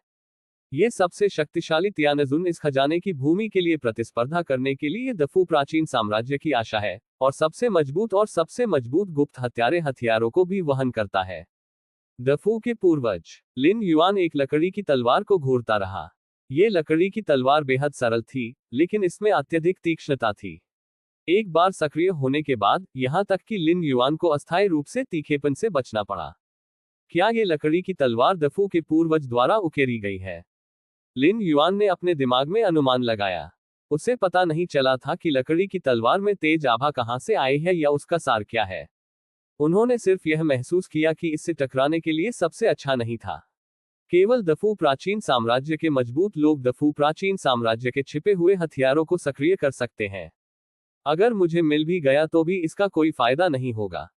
ये सबसे शक्तिशाली तियानजुन इस खजाने की भूमि के लिए प्रतिस्पर्धा करने के लिए दफू प्राचीन साम्राज्य की आशा है, और सबसे मजबूत गुप्त हत्यारे हथियारों को भी वहन करता है। दफू के पूर्वज लिन युआन एक लकड़ी की तलवार को घूरता रहा। ये लकड़ी की तलवार बेहद सरल थी, लेकिन इसमें अत्यधिक तीक्ष्णता थी। एक बार सक्रिय होने के बाद, यहां तक कि लिन युआन को अस्थायी रूप से तीखेपन से बचना पड़ा। क्या ये लकड़ी की तलवार दफू के पूर्वज द्वारा उकेरी गई है? लिन युआन ने अपने दिमाग में अनुमान लगाया। उसे पता नहीं चला था कि लकड़ी की तलवार में तेज आभा कहां से आई है या उसका सार क्या है। उन्होंने सिर्फ यह महसूस किया कि इससे टकराने के लिए सबसे अच्छा नहीं था। केवल दफू प्राचीन साम्राज्य के मजबूत लोग दफू प्राचीन साम्राज्य के छिपे हुए हथियारों को सक्रिय कर सकते हैं। अगर मुझे मिल भी गया तो भी इसका कोई फायदा नहीं होगा।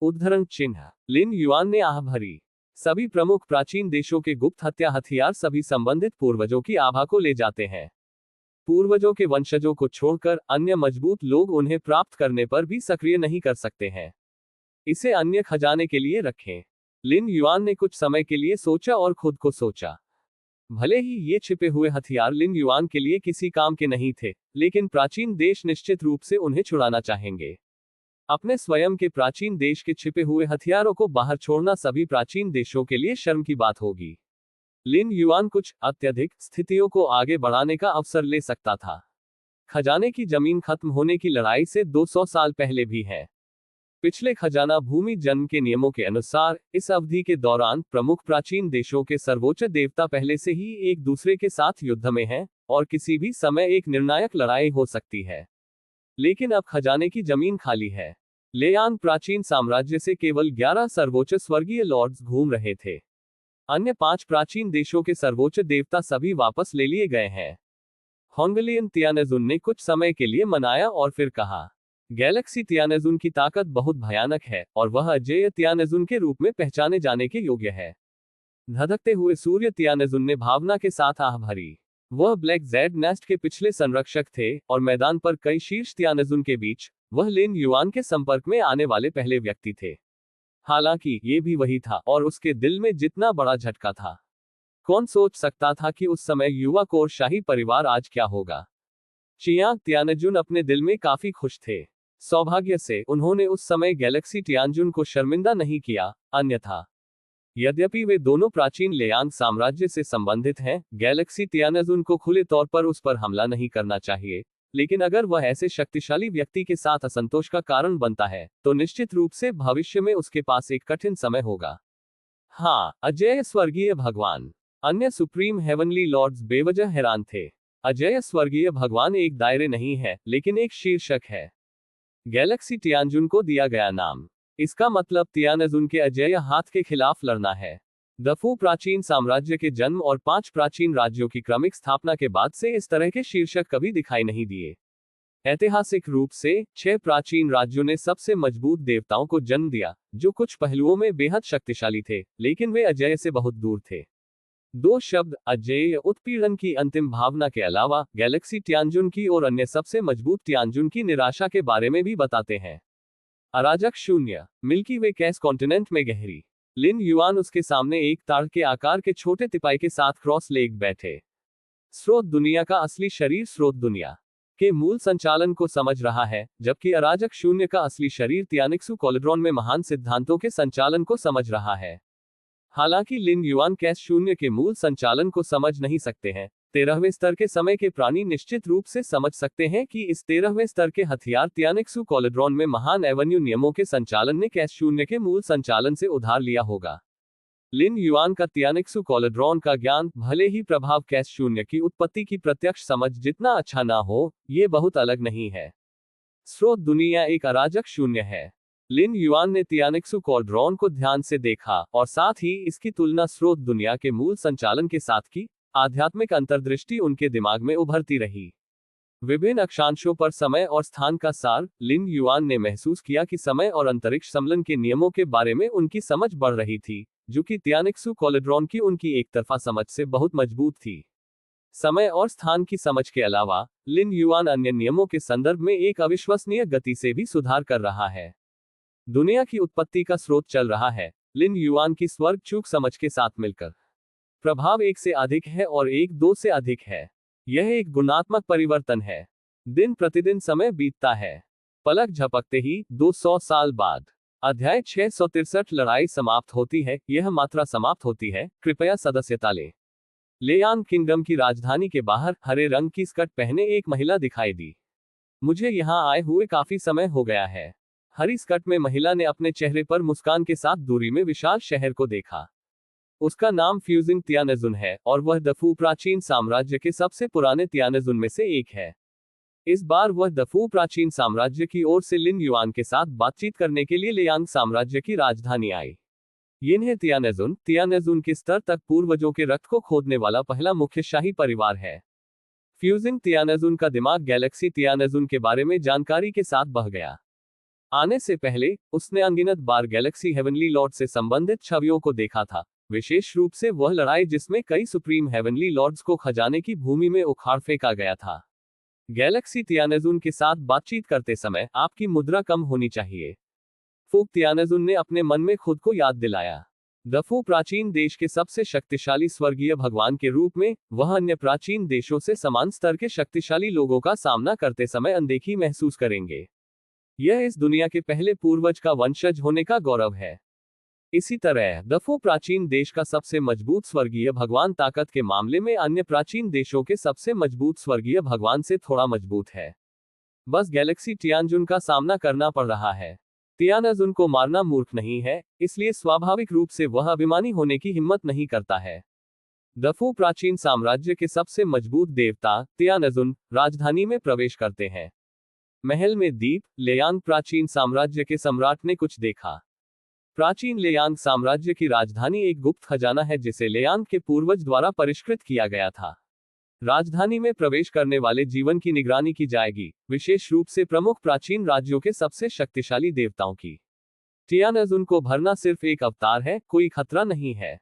उद्धरण चिन्ह। लिन युआन ने आह भरी। सभी प्रमुख प्राचीन देशों के गुप्त हथियार सभी संबंधित पूर्वजों की आभा को ले जाते हैं। पूर्वजों के वंशजों को छोड़कर अन्य मजबूत लोग उन्हें प्राप्त करने पर भी सक्रिय नहीं कर सकते हैं। इसे अन्य खजाने के लिए रखें। लिन युआन ने कुछ समय के लिए सोचा और खुद को सोचा। भले ही ये छिपे हुए हथियार लिन युआन के लिए किसी काम के नहीं थे, लेकिन प्राचीन देश निश्चित रूप से उन्हें छुड़ाना चाहेंगे। अपने स्वयं के प्राचीन देश के छिपे हुए हथियारों को बाहर छोड़ना सभी प्राचीन देशों के लिए शर्म की बात होगी। लिन युआन कुछ अत्यधिक स्थितियों को आगे बढ़ाने का अवसर ले सकता था। खजाने की जमीन खत्म होने की लड़ाई से 200 साल पहले भी है। पिछले खजाना भूमि जन्म के नियमों के अनुसार इस अवधि के दौरान प्रमुख प्राचीन देशों के सर्वोच्च देवता पहले से ही एक दूसरे के साथ युद्ध में हैं, और किसी भी समय एक निर्णायक लड़ाई हो सकती है। लेकिन अब खजाने की जमीन खाली है। लेयांग प्राचीन साम्राज्य से केवल 11 सर्वोच्च स्वर्गीय लॉर्ड्स घूम रहे थे। अन्य 5 प्राचीन देशों के सर्वोच्च देवता सभी वापस ले लिए गए हैं। होंगलियन तियानजुन ने कुछ समय के लिए मनाया और फिर कहा, गैलेक्सी तियानजुन की ताकत बहुत भयानक है और वह अजेय तियानजुन के रूप में पहचाने जाने के योग्य है। धधकते हुए सूर्य तियानजुन ने भावना के साथ आह भरी। वह ब्लैक जेड नेस्ट के पिछले संरक्षक थे और मैदान पर कई शीर्ष तियानजुन के बीच वह लिन युआन के संपर्क में आने वाले पहले व्यक्ति थे। हालांकि ये भी वही था और उसके दिल में जितना बड़ा झटका था। कौन सोच सकता था कि उस समय युवा कोर शाही परिवार आज क्या होगा। चियांग तियानजुन अपने दिल में काफी खुश थे। सौभाग्य से उन्होंने उस समय गैलेक्सी तियानजुन को शर्मिंदा नहीं किया, अन्यथा। यद्यपि वे दोनों प्राचीन लेयांग साम्राज्य से संबंधित हैं, गैलेक्सी तियानजुन को खुले तौर पर उस पर हमला नहीं करना चाहिए, लेकिन अगर वह ऐसे शक्तिशाली व्यक्ति के साथ असंतोष का कारण बनता है, तो निश्चित रूप से भविष्य में उसके पास एक कठिन समय होगा। हाँ, अजेय स्वर्गीय भगवान। अन्य सुप्रीम हेवनली लॉर्ड्स बेवजह हैरान थे। अजेय स्वर्गीय भगवान एक दायरे नहीं है, लेकिन एक शीर्षक है। गैलेक्सी तियानजुन को दिया गया नाम। इसका मतलब तियानजुन के अजेय हाथ के खिलाफ लड़ना है। दफू प्राचीन साम्राज्य के जन्म और 5 प्राचीन राज्यों की क्रमिक स्थापना के बाद से इस तरह के शीर्षक कभी दिखाई नहीं दिए। ऐतिहासिक रूप से 6 प्राचीन राज्यों ने सबसे मजबूत देवताओं को जन्म दिया, जो कुछ पहलुओं में बेहद शक्तिशाली थे, लेकिन वे अजेय से बहुत दूर थे। 2 शब्द अजेय उत्पीड़न की अंतिम भावना के अलावा गैलेक्सी तियानजुन की और अन्य सबसे मजबूत तियानजुन की निराशा के बारे में भी बताते हैं। अराजक शून्य। मिल्की वे गैस कॉन्टिनेंट में गहरी। लिन युआन उसके सामने एक ताड़ के आकार के छोटे तिपाई के साथ क्रॉस लेग बैठे। स्रोत दुनिया का असली शरीर स्रोत दुनिया के मूल संचालन को समझ रहा है, जबकि अराजक शून्य का असली शरीर तियानिक्सू कोलोड्रॉन में महान सिद्धांतों के संचालन को समझ रहा है। हालांकि लिन युआन कैश शून्य के मूल संचालन को समझ नहीं सकते हैं, 13वें स्तर के समय के प्राणी निश्चित रूप से समझ सकते हैं कि इस 13वें स्तर के हथियार तियानिक्सू कोलोड्रॉन में महान एवेन्यू नियमों के संचालन ने कैश शून्य के मूल संचालन से उधार लिया होगा। लिन युआन का तियानिक्सु कोलोड्रॉन का ज्ञान, भले ही प्रभाव कैश शून्य की उत्पत्ति की प्रत्यक्ष समझ जितना अच्छा ना हो, ये बहुत अलग नहीं है। स्रोत दुनिया एक अराजक शून्य है। लिन युआन ने तियानिक्सु कोलोड्रॉन को ध्यान से देखा और साथ ही इसकी तुलना स्रोत दुनिया के मूल संचालन के साथ की। आध्यात्मिक अंतर्दृष्टि उनके दिमाग में उभरती रही। विभिन्न अक्षांशों पर समय और स्थान का सार, लिन युआन ने महसूस किया कि समय और अंतरिक्ष समलन के नियमों के बारे में उनकी समझ बढ़ रही थी, जो कि तियानिक्सु कोलोड्रॉन की उनकी एकतरफा समझ से बहुत मजबूत थी। समय और स्थान की समझ के अलावा, लिन युआन अन्य नियमों के संदर्भ में एक अविश्वसनीय गति से भी सुधार कर रहा है। दुनिया की उत्पत्ति का स्रोत चल रहा है। लिन युआन की स्वर्ग चूक समझ के साथ मिलकर, प्रभाव 1 से अधिक है और 1 2 से अधिक है। यह एक गुणात्मक परिवर्तन है। दिन प्रतिदिन समय बीतता है। पलक झपकते ही 200 साल बाद अध्याय 663 लड़ाई समाप्त होती है। यह मात्रा समाप्त होती है, कृपया सदस्यता लें। लेयान किंगडम की राजधानी के बाहर हरे रंग की स्कर्ट पहने एक महिला दिखाई दी। मुझे यहाँ आए हुए काफी समय हो गया है। हरी स्कर्ट में महिला ने अपने चेहरे पर मुस्कान के साथ दूरी में विशाल शहर को देखा। उसका नाम फ्यूजिंग तियानेजुन है और वह दफू प्राचीन साम्राज्य के सबसे पुराने तियानेजुन में से एक है। इस बार वह दफू प्राचीन साम्राज्य की ओर से लिन युआन के साथ बातचीत करने के लिए लेयांग साम्राज्य की राजधानी आई। यिन्हे तियानेजुन के स्तर तक पूर्वजों के रक्त को खोदने वाला पहला मुख्य शाही परिवार है। फ्यूजिंग तियानेजुन का दिमाग गैलेक्सी तियानेजुन के बारे में जानकारी के साथ बह गया। आने से पहले उसने अनगिनत बार गैलेक्सी हेवनली लॉर्ड से संबंधित छवियों को देखा था, विशेष रूप से वह लड़ाई जिसमें कई सुप्रीम हेवनली लॉर्ड्स को खजाने की भूमि में उखाड़ फेंका गया था। गैलेक्सी तियानेजुन के साथ बातचीत करते समय आपकी मुद्रा कम होनी चाहिए, फूक तियानेजुन ने अपने मन में खुद को याद दिलाया। दफू प्राचीन देश के सबसे शक्तिशाली स्वर्गीय भगवान के रूप में, वह अन्य प्राचीन देशों से समान स्तर के शक्तिशाली लोगों का सामना करते समय अनदेखी महसूस करेंगे। यह इस दुनिया के पहले पूर्वज का वंशज होने का गौरव है। इसी तरह दफू प्राचीन देश का सबसे मजबूत स्वर्गीय भगवान ताकत के मामले में अन्य प्राचीन देशों के सबसे मजबूत स्वर्गीय भगवान से थोड़ा मजबूत है। बस गैलेक्सी तियानजुन का सामना करना पड़ रहा है। तियानेजुन को मारना मूर्ख नहीं है, इसलिए स्वाभाविक रूप से वह अभिमानी होने की हिम्मत नहीं करता है। दफू प्राचीन साम्राज्य के सबसे मजबूत देवता तियानेजुन राजधानी में प्रवेश करते हैं। महल में दीप, लेयांग प्राचीन साम्राज्य के सम्राट ने कुछ देखा। प्राचीन लेयांग साम्राज्य की राजधानी एक गुप्त खजाना है जिसे लेयांग के पूर्वज द्वारा परिष्कृत किया गया था। राजधानी में प्रवेश करने वाले जीवन की निगरानी की जाएगी, विशेष रूप से प्रमुख प्राचीन राज्यों के सबसे शक्तिशाली देवताओं की। तियानेजुन को भरना सिर्फ एक अवतार है, कोई खतरा नहीं है।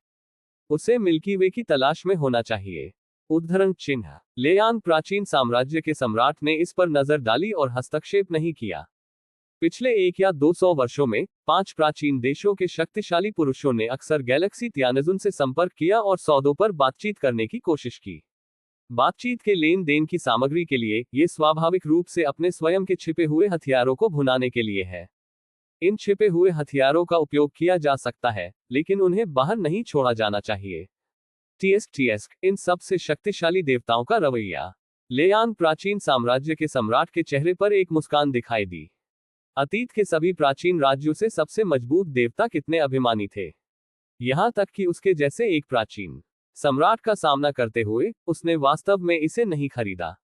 उसे मिल्की वे की तलाश में होना चाहिए। उद्धरण चिन्ह। लेयांग प्राचीन साम्राज्य के सम्राट ने इस पर नजर डाली और हस्तक्षेप नहीं किया। पिछले 1 या 200 वर्षों में 5 प्राचीन देशों के शक्तिशाली पुरुषों ने अक्सर गैलेक्सी तियानेजुन से संपर्क किया और सौदों पर बातचीत करने की कोशिश की। बातचीत के लेन देन की सामग्री के लिए, ये स्वाभाविक रूप से अपने स्वयं के छिपे हुए हथियारों को भुनाने के लिए है। इन छिपे हुए हथियारों का उपयोग किया जा सकता है, लेकिन उन्हें बाहर नहीं छोड़ा जाना चाहिए। टीएस इन सबसे शक्तिशाली देवताओं का रवैया। लेयांग प्राचीन साम्राज्य के सम्राट के चेहरे पर एक मुस्कान दिखाई दी। अतीत के सभी प्राचीन राज्यों से सबसे मजबूत देवता कितने अभिमानी थे। यहां तक कि उसके जैसे एक प्राचीन सम्राट का सामना करते हुए, उसने वास्तव में इसे नहीं खरीदा।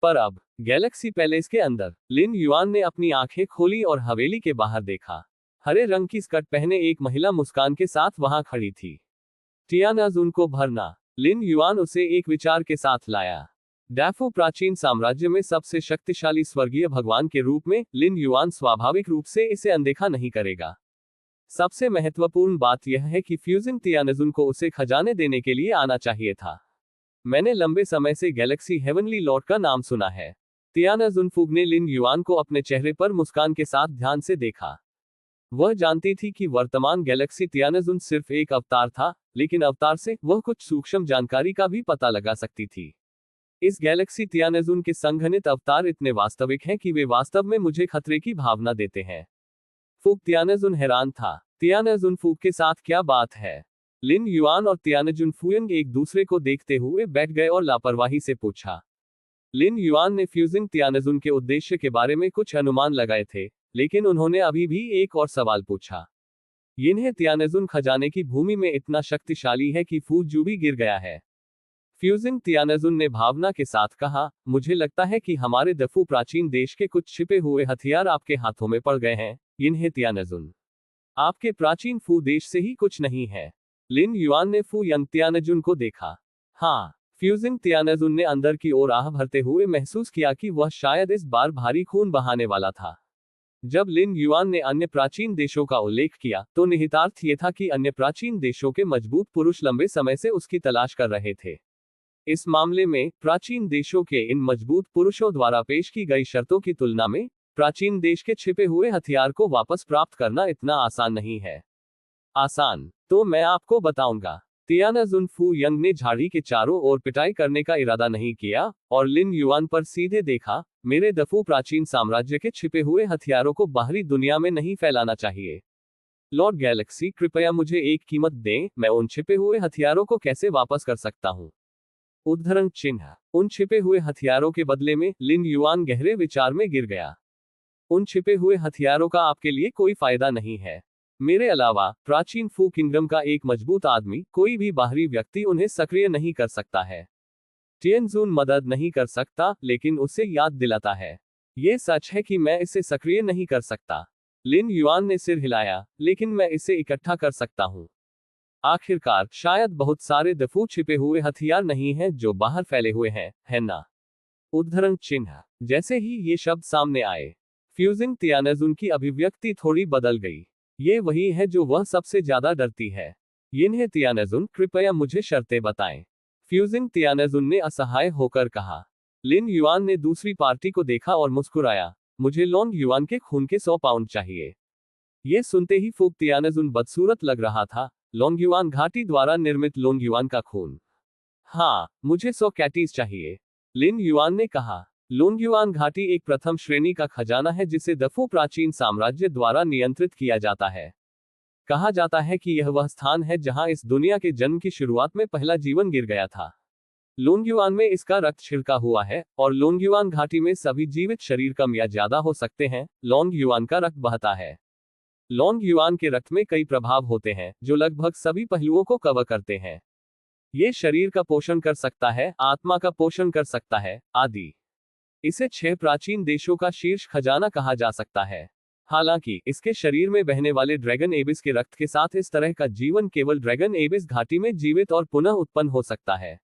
पर अब गैलेक्सी पैलेस के अंदर, लिन युआन ने अपनी आंखें खोली और हवेली के बाहर देखा। हरे रंग की स्कर्ट पहने एक महिला मुस्कान के साथ वहां खड़ी थी। तियानेजुन को भरना। लिन युआन उसे एक विचार के साथ लाया। डैफू प्राचीन साम्राज्य में सबसे शक्तिशाली स्वर्गीय भगवान के रूप में, लिन युआन स्वाभाविक रूप से इसे अनदेखा नहीं करेगा। सबसे महत्वपूर्ण बात यह है कि फ्यूजिंग तियानेजुन को उसे खजाने देने के लिए आना चाहिए था। मैंने लंबे समय से गैलेक्सी हेवनली लॉर्ड का नाम सुना है। तियानेजुन फूग ने लिन युआन को अपने चेहरे पर मुस्कान के साथ ध्यान से देखा। वह जानती थी कि वर्तमान गैलेक्सी तियानेजुन सिर्फ एक अवतार था, लेकिन अवतार से वह कुछ सूक्ष्म जानकारी का भी पता लगा सकती थी। इस गैलेक्सी तियानेजुन के संघनित अवतार इतने वास्तविक हैं कि वे वास्तव में मुझे खतरे की भावना देते हैं। फूक तियानेजुन हैरान था। तियानेजुन फूक के साथ क्या बात है? लिन युआन और तियानेजुन फुयंग एक दूसरे को देखते हुए बैठ गए और लापरवाही से पूछा। लिन युआन ने फ्यूजिंग तियानेजुन के उद्देश्य के बारे में कुछ अनुमान लगाए थे, लेकिन उन्होंने अभी भी एक और सवाल पूछा। यिन्हे तियानेजुन खजाने की भूमि में इतना शक्तिशाली है कि फू जू भी गिर गया है। फ्यूजिंग तियानेजुन ने भावना के साथ कहा, मुझे लगता है कि हमारे दफू प्राचीन देश के कुछ छिपे हुए हथियार आपके हाथों में पड़ गए हैं, यिन्हे तियानेजुन। आपके प्राचीन फू देश से ही कुछ नहीं है। लिन युआन ने फू यंग तियानेजुन को देखा। हाँ, फ्यूजिंग तियानेजुन ने अंदर की ओर आह भरते हुए महसूस किया कि वह शायद इस बार भारी खून बहाने वाला था। जब लिन युआन ने अन्य प्राचीन देशों का उल्लेख किया, तो निहितार्थ ये था कि अन्य प्राचीन देशों के मजबूत पुरुष लंबे समय से उसकी तलाश कर रहे थे। इस मामले में, प्राचीन देशों के इन मजबूत पुरुषों द्वारा पेश की गई शर्तों की तुलना में, प्राचीन देश के छिपे हुए हथियार को वापस प्राप्त करना इतना आसान नहीं है। आसान तो मैं आपको बताऊंगा। तियानाजुन फू यंग ने झाड़ी के चारों ओर पिटाई करने का इरादा नहीं किया, और लिन युआन पर सीधे देखा, मेरे दफू प्राचीन साम्राज्य के छिपे हुए हथियारों को बाहरी दुनिया में नहीं फैलाना चाहिए। लॉर्ड गैलेक्सी, कृपया मुझे एक कीमत दें, मैं उन छिपे हुए हथियारों को कैसे वापस कर सकता हूँ। उद्धरण चिन्ह। उन छिपे हुए हथियारों के बदले में, लिन युआन गहरे विचार में गिर गया। उन छिपे हुए हथियारों का आपके लिए कोई फायदा नहीं है। मेरे अलावा, प्राचीन फू किंगडम का एक मजबूत आदमी, कोई भी बाहरी व्यक्ति उन्हें सक्रिय नहीं कर सकता है। टिएनजून मदद नहीं कर सकता, लेकिन उसे याद दिलाता है। ये सच है कि मैं इसे सक्रिय नहीं कर सकता। लिन युआन ने सिर हिलाया, लेकिन मैं इसे इकट्ठा कर सकता हूँ। आखिरकार, शायद बहुत सारे दफू छिपे हुए हथियार नहीं हैं जो बाहर फैले हुए हैं, है ना? उद्धरण चिन्ह। जैसे ही ये शब्द सामने आए, फ्यूजिंग तियानेजुन की अभिव्यक्ति थोड़ी बदल गई। ये वही है जो वह सबसे ज्यादा डरती है। यिन्हे तियानेजुन, कृपया मुझे शर्तें बताएं। फ्यूजिंग तियानेजुन ने असहाय होकर कहा। लिन युआन ने दूसरी पार्टी को देखा और मुस्कुराया, मुझे लोंग युआन के खून के 100 पाउंड चाहिए। ये सुनते ही फूक तियानेजुन बदसूरत लग रहा था। लोंग युआन घाटी द्वारा निर्मित लोंग युआन का खून। हाँ, मुझे 100 कैटीज चाहिए। लिन युआन ने कहा। लोंग युआन घाटी एक प्रथम श्रेणी का खजाना है जिसे दफू प्राचीन साम्राज्य द्वारा नियंत्रित किया जाता है। कहा जाता है कि यह वह स्थान है जहां इस दुनिया के जन्म की शुरुआत में पहला जीवन गिर गया था। लोंग युआन में इसका रक्त छिड़का हुआ है, और लोंग युआन घाटी में सभी जीवित शरीर कम या ज्यादा हो सकते हैं। लोंग युआन का रक्त बहता है। लोंग युआन के रक्त में कई प्रभाव होते हैं, जो लगभग सभी पहलुओं को कवर करते हैं। ये शरीर का पोषण कर सकता है, आत्मा का पोषण कर सकता है, आदि। इसे 6 प्राचीन देशों का शीर्ष खजाना कहा जा सकता है। हालांकि, इसके शरीर में बहने वाले ड्रैगन एबिस के रक्त के साथ इस तरह का जीवन केवल ड्रैगन एबिस घाटी में जीवित और पुनः उत्पन्न हो सकता है।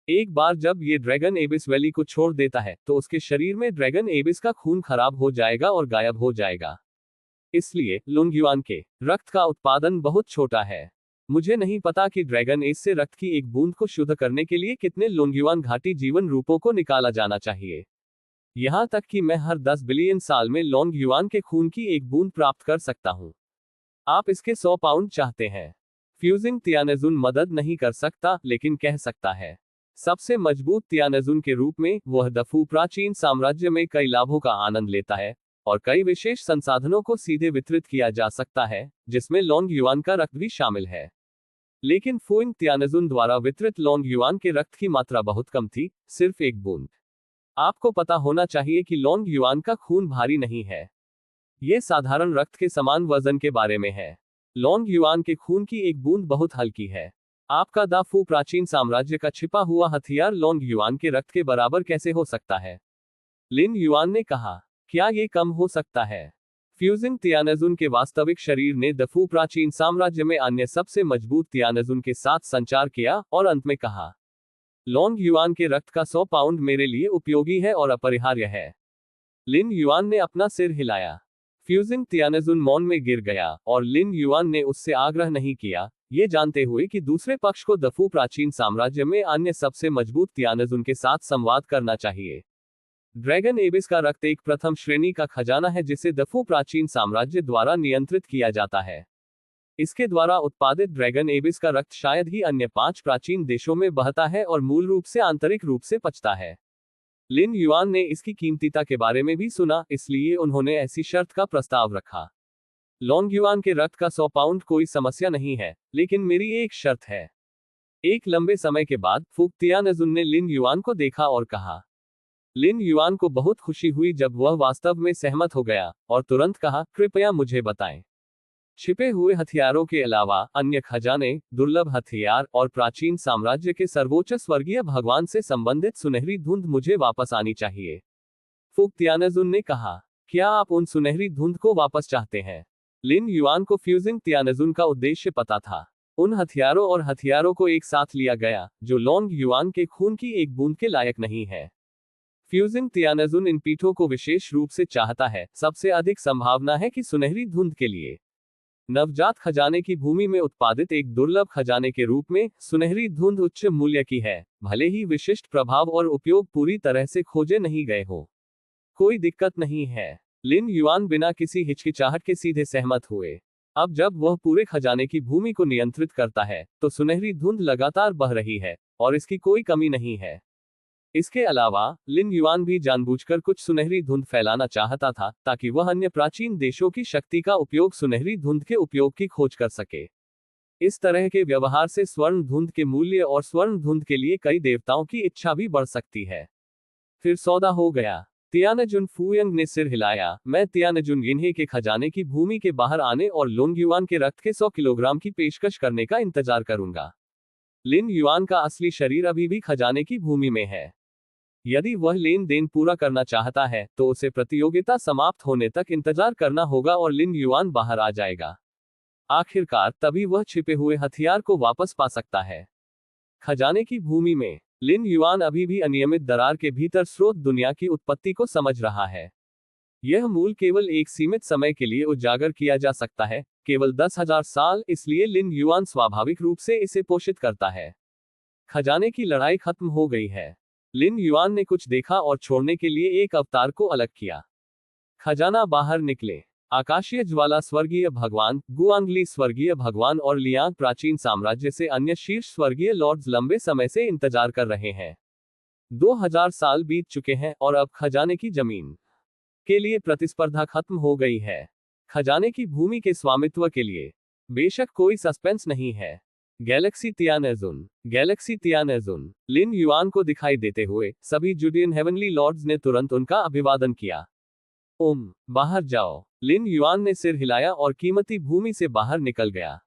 एक बार जब ये ड्रैगन एबिस वैली को छोड़ देता है, तो उसके शरीर में ड्रैगन एबिस का खून खराब हो जाएगा और गायब हो जाएगा। इसलिए, लोंग युआन के रक्त का उत्पादन बहुत छोटा है। मुझे नहीं पता कि ड्रैगन एस से रक्त की एक बूंद को शुद्ध करने के लिए कितने लोंग युआन घाटी जीवन रूपों को निकाला जाना चाहिए। यहां तक कि मैं हर 10 बिलियन साल में लोंग युआन के खून की एक बूंद प्राप्त कर सकता हूं। आप इसके 100 पाउंड चाहते हैं। फ्यूजिंग तियानेजुन मदद नहीं कर सकता, लेकिन कह सकता है। सबसे मजबूत तियानेजुन के रूप में, वह दफू प्राचीन साम्राज्य में कई लाभों का आनंद लेता है, और कई विशेष संसाधनों को सीधे वितरित किया जा सकता है, जिसमें लोंग युआन का रक्त भी शामिल है। लेकिन फुइंग तियानेजुन द्वारा वितरित लोंग युआन के रक्त की मात्रा बहुत कम थी, सिर्फ एक बूंद। आपको पता होना चाहिए कि लोंग युआन का खून भारी नहीं है। यह साधारण रक्त के समान वजन के बारे में है। लोंग युआन के खून की एक बूंद बहुत हल्की है। आपका दा फू प्राचीन साम्राज्य का छिपा हुआ हथियार लोंग युआन के रक्त के बराबर कैसे हो सकता है? लिन युआन ने कहा। क्या ये कम हो सकता है? फ्यूजिंग तियानेजुन के वास्तविक शरीर ने दफू प्राचीन साम्राज्य में अन्य सबसे मजबूत तियानेजुन के साथ संचार किया, और अंत में कहा, लोंग युआन के रक्त का 100 पाउंड मेरे लिए उपयोगी है और अपरिहार्य है। लिन युआन ने अपना सिर हिलाया। फ्यूजिंग तियानेजुन मौन में गिर गया, और लिन युआन ने उससे आग्रह नहीं किया, ये जानते हुए कि दूसरे पक्ष को दफू प्राचीन साम्राज्य में अन्य सबसे मजबूत तियानेजुन के साथ संवाद करना चाहिए। ड्रैगन एबिस का रक्त एक प्रथम श्रेणी का खजाना है जिसे दफू प्राचीन साम्राज्य द्वारा नियंत्रित किया जाता है। इसके द्वारा उत्पादित ड्रैगन एबिस का रक्त शायद ही अन्य 5 प्राचीन देशों में बहता है और मूल रूप से आंतरिक रूप से पचता है। लिन युआन ने इसकी कीमतीता के बारे में भी सुना, इसलिए उन्होंने ऐसी शर्त का प्रस्ताव रखा। लोंग युआन के रक्त का 100 पाउंड कोई समस्या नहीं है, लेकिन मेरी एक शर्त है। एक लंबे समय के बाद, फूक तियानेजुन ने लिन युआन को देखा और कहा। लिन युआन को बहुत खुशी हुई जब वह वास्तव में सहमत हो गया, और तुरंत कहा, कृपया मुझे बताएं। छिपे हुए हथियारों के अलावा अन्य खजाने, दुर्लभ हथियार और प्राचीन साम्राज्य के सर्वोच्च स्वर्गीय भगवान से संबंधित सुनहरी धुंध मुझे वापस आनी चाहिए, फुक तियानजुन ने कहा। क्या आप उन सुनहरी धुंध को वापस चाहते हैं? लिन युआन को फ्यूजिंग तियानजुन का उद्देश्य पता था। उन हथियारों और हथियारों को एक साथ लिया गया जो लोंग युआन के खून की एक बूंद के लायक नहीं है। फ्यूजिंग तियानजुन इन पीठों को विशेष रूप से चाहता है। सबसे अधिक संभावना है कि सुनहरी धुंध के लिए नवजात खजाने की भूमि में उत्पादित एक दुर्लभ खजाने के रूप में सुनहरी धुंध उच्च मूल्य की है, भले ही विशिष्ट प्रभाव और उपयोग पूरी तरह से खोजे नहीं गए हो। कोई दिक्कत नहीं है। लिन युआन बिना किसी हिचकिचाहट के सीधे सहमत हुए। अब जब वह पूरे खजाने की भूमि को नियंत्रित करता है तो सुनहरी धुंध लगातार बह रही है और इसकी कोई कमी नहीं है। इसके अलावा लिन युआन भी जानबूझकर कुछ सुनहरी धुंध फैलाना चाहता था ताकि वह अन्य प्राचीन देशों की शक्ति का उपयोग सुनहरी धुंध के उपयोग की खोज कर सके। इस तरह के व्यवहार से स्वर्ण धुंध के मूल्य और स्वर्ण धुंध के लिए कई देवताओं की इच्छा भी बढ़ सकती है। फिर सौदा हो गया। तियानजुन फुयंग ने सिर हिलाया। मैं तियानजुन यिन्हे के खजाने की भूमि के बाहर आने और लोंग युआन के रक्त के 100 किलोग्राम की पेशकश करने का इंतजार करूंगा। लिन युआन का असली शरीर अभी भी खजाने की भूमि में है। यदि वह लेन देन पूरा करना चाहता है तो उसे प्रतियोगिता समाप्त होने तक इंतजार करना होगा और लिन युआन बाहर आ जाएगा। आखिरकार तभी वह छिपे हुए हथियार को वापस पा सकता है। खजाने की भूमि में लिन युआन अभी भी अनियमित दरार के भीतर स्रोत दुनिया की उत्पत्ति को समझ रहा है। यह मूल केवल एक सीमित समय के लिए उजागर किया जा सकता है, केवल 10,000 साल, इसलिए लिन युआन स्वाभाविक रूप से इसे पोषित करता है। खजाने की लड़ाई खत्म हो गई है। लिन युआन ने कुछ देखा और छोड़ने के लिए एक अवतार को अलग किया। खजाना बाहर निकले। आकाशीय ज्वाला स्वर्गीय भगवान, गुआंगली स्वर्गीय भगवान और लियांग प्राचीन साम्राज्य से अन्य शीर्ष स्वर्गीय लॉर्ड्स लंबे समय से इंतजार कर रहे हैं। 2000 साल बीत चुके हैं और अब खजाने की जमीन के लिए प्रतिस्पर्धा खत्म हो गई है। खजाने की भूमि के स्वामित्व के लिए बेशक कोई सस्पेंस नहीं है। गैलेक्सी तियानजुन लिन युआन को दिखाई देते हुए सभी जुडियन हेवनली लॉर्ड्स ने तुरंत उनका अभिवादन किया। बाहर जाओ। लिन युआन ने सिर हिलाया और कीमती भूमि से बाहर निकल गया।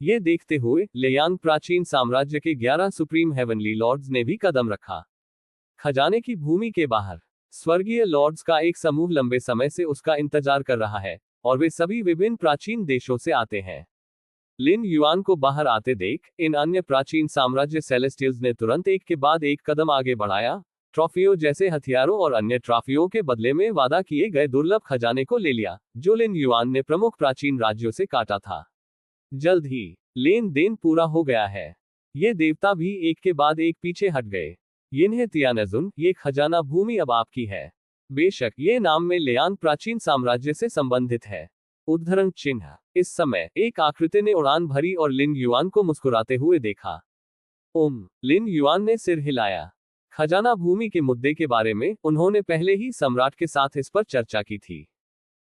ये देखते हुए लियांग प्राचीन साम्राज्य के 11 सुप्रीम हेवनली लॉर्ड्स ने भी कदम रखा। खजाने की भूमि के बाहर स्वर्गीय लॉर्ड्स का एक समूह लंबे समय से उसका इंतजार कर रहा है और वे सभी विभिन्न प्राचीन देशों से आते हैं। लिन युआन को बाहर आते देख इन अन्य प्राचीन साम्राज्य सेलेस्टियल्स ने तुरंत एक के बाद एक कदम आगे बढ़ाया, ट्रॉफियों जैसे हथियारों और अन्य ट्रॉफियों के बदले में वादा किए गए दुर्लभ खजाने को ले लिया जो लिन युआन ने प्रमुख प्राचीन राज्यों से काटा था। जल्द ही लेन देन पूरा हो गया है। ये देवता भी एक के बाद एक पीछे हट गए। यिन्हे तियानजुन, ये खजाना भूमि अब आपकी है। बेशक ये नाम में लियांग प्राचीन साम्राज्य से संबंधित है। उद्धरण चिन्ह। इस समय एक आकृति ने उड़ान भरी और लिन युआन को मुस्कुराते हुए देखा। लिन युआन ने सिर हिलाया। खजाना भूमि के मुद्दे के बारे में उन्होंने पहले ही सम्राट के साथ इस पर चर्चा की थी।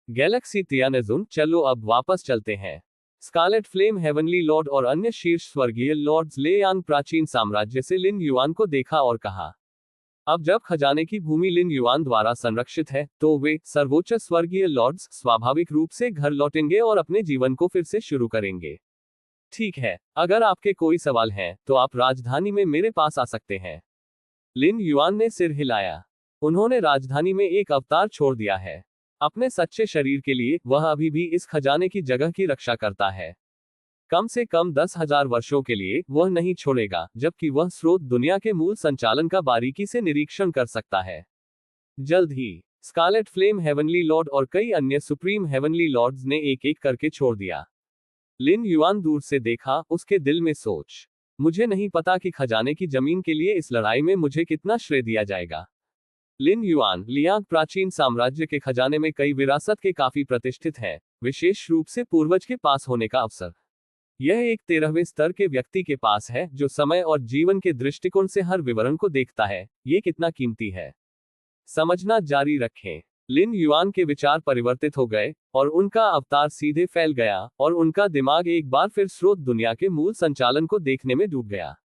गैलेक्सी तियानजुन, चलो अब वापस चलते हैं। स्कारलेट फ्लेम हेवनली लॉर्ड और अन्य शीर्ष स्वर्गीय लॉर्ड्स लियांग प्राचीन साम्राज्य से लिन युआन को देखा और कहा, अब जब खजाने की भूमि लिन युआन द्वारा संरक्षित है तो वे सर्वोच्च स्वर्गीय लॉर्ड्स स्वाभाविक रूप से घर लौटेंगे और अपने जीवन को फिर से शुरू करेंगे। ठीक है, अगर आपके कोई सवाल हैं तो आप राजधानी में मेरे पास आ सकते हैं। लिन युआन ने सिर हिलाया। उन्होंने राजधानी में एक अवतार छोड़ दिया है। अपने सच्चे शरीर के लिए वह अभी भी इस खजाने की जगह की रक्षा करता है। कम से कम 10,000 वर्षों के लिए वह नहीं छोड़ेगा, जबकि वह स्रोत दुनिया के मूल संचालन का बारीकी से निरीक्षण कर सकता है। जल्द ही स्कारलेट फ्लेम हेवनली लॉर्ड और कई अन्य सुप्रीम हेवनली लॉर्ड्स ने एक एक करके छोड़ दिया। लिन युआन दूर से देखा, उसके दिल में सोच, मुझे नहीं पता कि खजाने की जमीन के लिए इस लड़ाई में मुझे कितना श्रेय दिया जाएगा। लिन युआन, लियांग प्राचीन साम्राज्य के खजाने में कई विरासत के काफी प्रतिष्ठित है, विशेष रूप से पूर्वज के पास होने का अवसर। यह एक 13वें स्तर के व्यक्ति के पास है जो समय और जीवन के दृष्टिकोण से हर विवरण को देखता है। ये कितना कीमती है। समझना जारी रखें। लिन युआन के विचार परिवर्तित हो गए और उनका अवतार सीधे फैल गया और उनका दिमाग एक बार फिर स्रोत दुनिया के मूल संचालन को देखने में डूब गया।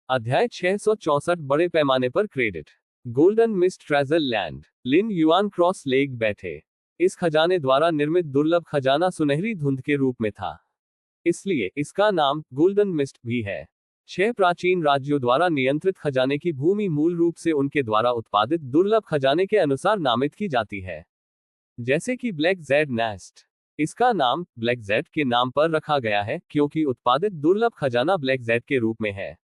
अध्याय 664 बड़े पैमाने पर credit. Golden mist treasure land. Lin Yuan cross leg बैठे। इस खजाने द्वारा निर्मित दुर्लभ खजाना सुनहरी धुंध के रूप में था, इसलिए इसका नाम गोल्डन मिस्ट भी है। 6 प्राचीन राज्यों द्वारा नियंत्रित खजाने की भूमि मूल रूप से उनके द्वारा उत्पादित दुर्लभ खजाने के अनुसार नामित की जाती है, जैसे कि ब्लैक जेड नेस्ट। इसका नाम ब्लैक जेड के नाम पर रखा गया है क्योंकि उत्पादित दुर्लभ खजाना ब्लैक जेड के रूप में है।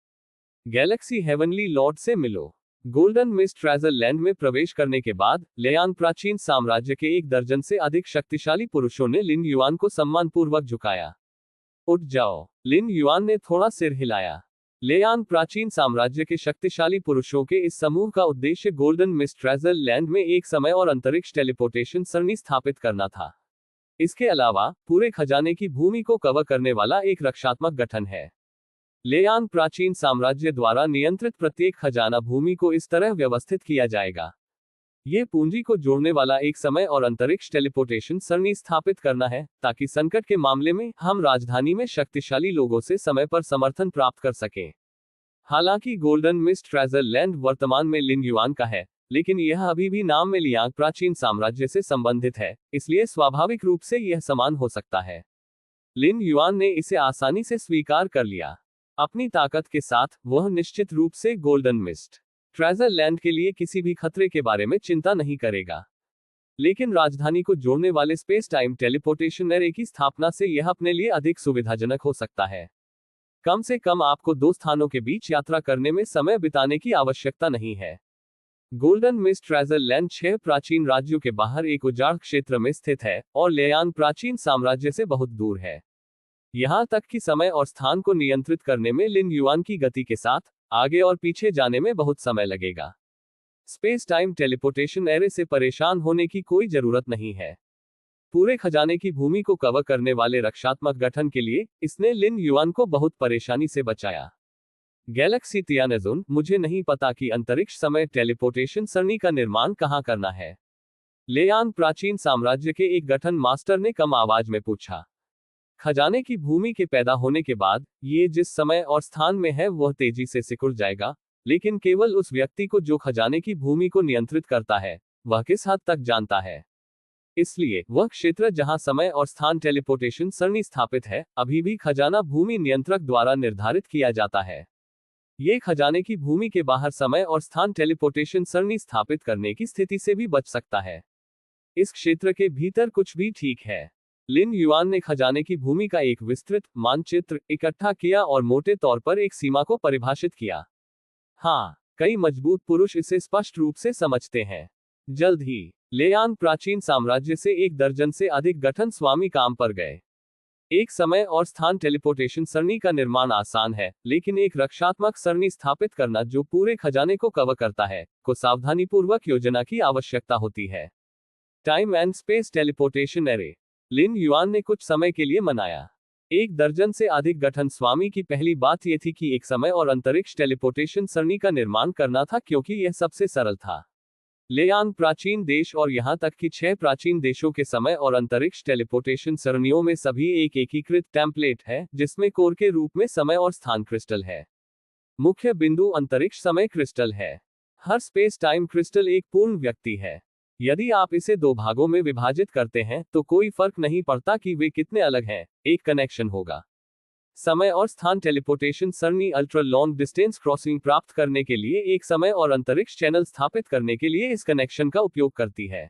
गैलेक्सी हेवनली लॉर्ड से मिलो। गोल्डन मिस्ट ट्रेजर लैंड में प्रवेश करने के बाद लियांग प्राचीन साम्राज्य के 1 दर्जन से अधिक शक्तिशाली पुरुषों ने लिन युआन को सम्मानपूर्वक झुकाया। उठ जाओ। लिन युआन ने थोड़ा सिर हिलाया। लियांग प्राचीन साम्राज्य के शक्तिशाली पुरुषों के इस समूह का उद्देश्य गोल्डन मिस्ट ट्रेजर लैंड में एक समय और अंतरिक्ष टेलीपोर्टेशन सरणी स्थापित करना था। इसके अलावा पूरे खजाने की भूमि को कवर करने वाला एक रक्षात्मक गठन है। लियांग प्राचीन साम्राज्य द्वारा नियंत्रित प्रत्येक खजाना भूमि को इस तरह व्यवस्थित किया जाएगा। ये पूंजी को जोड़ने वाला एक समय और अंतरिक्ष टेलीपोर्टेशन सरणी स्थापित करना है, ताकि संकट के मामले में हम राजधानी में शक्तिशाली लोगों से समय पर समर्थन प्राप्त कर सकें। हालांकि गोल्डन मिस्ट ट्रेजर लैंड वर्तमान में लिन युआन का है, लेकिन यह अभी भी नाम में लियांग प्राचीन साम्राज्य से संबंधित है, इसलिए स्वाभाविक रूप से यह समान हो सकता है। लिन युआन ने इसे आसानी से स्वीकार कर लिया। अपनी ताकत के साथ वह निश्चित रूप से गोल्डन मिस्ट ट्रेजर लैंड के लिए किसी भी खतरे के बारे में चिंता नहीं करेगा। लेकिन राजधानी को जोड़ने वाले स्पेस टाइम टेलीपोर्टेशन एरे की स्थापना से यह अपने लिए अधिक सुविधाजनक हो सकता है। कम से कम आपको 2 स्थानों के बीच यात्रा करने में समय बिताने की आवश्यकता नहीं है। गोल्डन मिस्ट ट्रेजर लैंड 6 प्राचीन राज्यों के बाहर एक उजाड़ क्षेत्र में स्थित है और लियांग प्राचीन साम्राज्य से बहुत दूर है। यहां तक कि समय और स्थान को नियंत्रित करने में लिन युआन की गति के साथ आगे और पीछे जाने में बहुत समय लगेगा। स्पेस टाइम टेलीपोर्टेशन एरे से परेशान होने की कोई जरूरत नहीं है। पूरे खजाने की भूमि को कवर करने वाले रक्षात्मक गठन के लिए इसने लिन युआन को बहुत परेशानी से बचाया। गैलेक्सी तियानेजुन, मुझे नहीं पता कि अंतरिक्ष समय टेलीपोर्टेशन सरणी का निर्माण कहां करना है। लियांग प्राचीन साम्राज्य के एक गठन मास्टर ने कम आवाज में पूछा। खजाने की भूमि के पैदा होने के बाद ये जिस समय और स्थान में है वह तेजी से सिकुड़ जाएगा, लेकिन केवल उस व्यक्ति को जो खजाने की भूमि को नियंत्रित करता है वह किस हद तक जानता है। इसलिए वह क्षेत्र जहां समय और स्थान टेलीपोर्टेशन सरणी स्थापित है अभी भी खजाना भूमि नियंत्रक द्वारा निर्धारित किया जाता है। ये खजाने की भूमि के बाहर समय और स्थान टेलीपोर्टेशन सरणी स्थापित करने की स्थिति से भी बच सकता है। इस क्षेत्र के भीतर कुछ भी ठीक है। लिन युआन ने खजाने की भूमि का एक विस्तृत मानचित्र इकट्ठा किया और मोटे तौर पर एक सीमा को परिभाषित किया। हाँ, कई मजबूत पुरुष इसे स्पष्ट रूप से समझते हैं। जल्द ही लियांग प्राचीन साम्राज्य से 1 दर्जन से अधिक गठन स्वामी काम पर गए। एक समय और स्थान टेलीपोर्टेशन सरणी का निर्माण आसान है, लेकिन एक रक्षात्मक सरणी स्थापित करना जो पूरे खजाने को कवर करता है को सावधानीपूर्वक योजना की आवश्यकता होती है। Time and space teleportation array. Lin Yuan ने कुछ समय के लिए मनाया। 1 दर्जन से अधिक गठन स्वामी की पहली बात यह थी कि एक समय और अंतरिक्ष टेलीपोर्टेशन सरणी का निर्माण करना था क्योंकि यह सबसे सरल था। लियांग प्राचीन देश और यहां तक कि 6 प्राचीन देशों के समय और अंतरिक्ष टेलीपोर्टेशन सरणियों में सभी एक एकीकृत टेम्पलेट है जिसमें कोर के रूप में समय और स्थान क्रिस्टल है। मुख्य बिंदु अंतरिक्ष समय क्रिस्टल है। हर स्पेस टाइम क्रिस्टल एक पूर्ण व्यक्ति है। यदि आप इसे 2 भागों में विभाजित करते हैं तो कोई फर्क नहीं पड़ता कि वे कितने अलग हैं, एक कनेक्शन होगा। समय और स्थान टेलीपोर्टेशन सरणी अल्ट्रा लॉन्ग डिस्टेंस क्रॉसिंग प्राप्त करने के लिए एक समय और अंतरिक्ष चैनल स्थापित करने के लिए इस कनेक्शन का उपयोग करती है।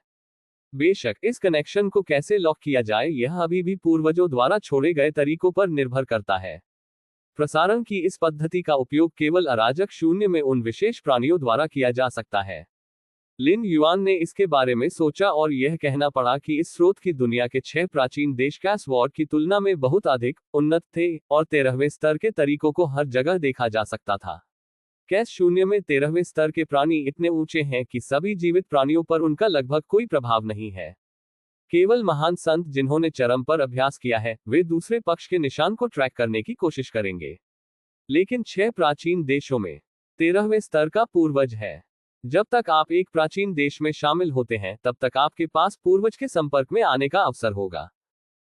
बेशक इस कनेक्शन को कैसे लॉक किया जाए यह अभी भी पूर्वजों द्वारा छोड़े गए तरीकों पर निर्भर करता है। प्रसारण की इस पद्धति का उपयोग केवल अराजक शून्य में उन विशेष प्राणियों द्वारा किया जा सकता है। लिन युआन ने इसके बारे में सोचा और यह कहना पड़ा कि इस स्रोत की दुनिया के 6 प्राचीन देश कैस वॉर की तुलना में बहुत अधिक उन्नत थे और 13वें स्तर के तरीकों को हर जगह देखा जा सकता था। कैस शून्य में 13वें स्तर के प्राणी इतने ऊंचे हैं कि सभी जीवित प्राणियों पर उनका लगभग कोई प्रभाव नहीं है। केवल महान संत जिन्होंने चरम पर अभ्यास किया है वे दूसरे पक्ष के निशान को ट्रैक करने की कोशिश करेंगे। लेकिन 6 प्राचीन देशों में 13वें स्तर का पूर्वज है। जब तक आप एक प्राचीन देश में शामिल होते हैं तब तक आपके पास पूर्वज के संपर्क में आने का अवसर होगा।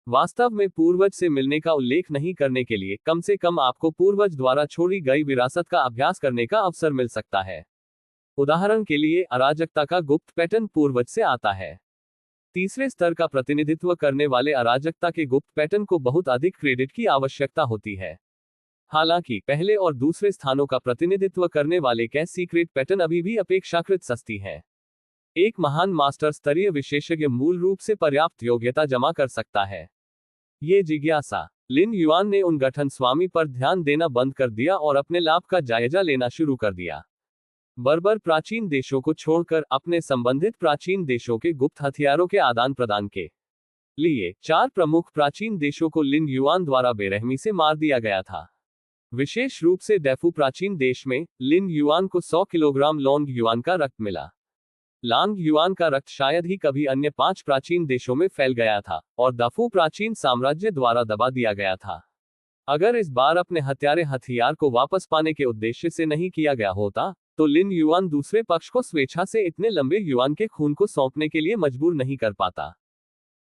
वास्तव में पूर्वज से मिलने का उल्लेख नहीं करने के लिए कम से कम आपको पूर्वज द्वारा छोड़ी गई विरासत का अभ्यास करने का अवसर मिल सकता है। उदाहरण के लिए अराजकता का गुप्त पैटर्न पूर्वज से आता है। तीसरे स्तर का प्रतिनिधित्व करने वाले अराजकता के गुप्त पैटर्न को बहुत अधिक क्रेडिट की आवश्यकता होती है। हालांकि पहले और दूसरे स्थानों का प्रतिनिधित्व करने वाले के सीक्रेट पैटर्न अभी भी अपेक्षाकृत सस्ती है। एक महान मास्टर स्तरीय विशेषज्ञ मूल रूप से पर्याप्त योग्यता जमा कर सकता है। ये जिज्ञासा। लिन युआन ने उन गठन स्वामी पर ध्यान देना बंद कर दिया और अपने लाभ का जायजा लेना शुरू कर दिया। बर्बर प्राचीन देशों को छोड़कर अपने संबंधित प्राचीन देशों के गुप्त हथियारों के आदान प्रदान के लिए 4 प्रमुख प्राचीन देशों को लिन युआन द्वारा बेरहमी से मार दिया गया था। विशेष रूप से डेफू प्राचीन देश में लिन युआन को 100 किलोग्राम लोंग युआन का रक्त मिला। लांग युआन का रक्त शायद ही कभी अन्य 5 प्राचीन देशों में फैल गया था और दफू प्राचीन साम्राज्य द्वारा दबा दिया गया था। अगर इस बार अपने हथियार को वापस पाने के उद्देश्य से नहीं किया गया होता, तो लिन युआन दूसरे पक्ष को स्वेच्छा से इतने लंबे युआन के खून को सौंपने के लिए मजबूर नहीं कर पाता।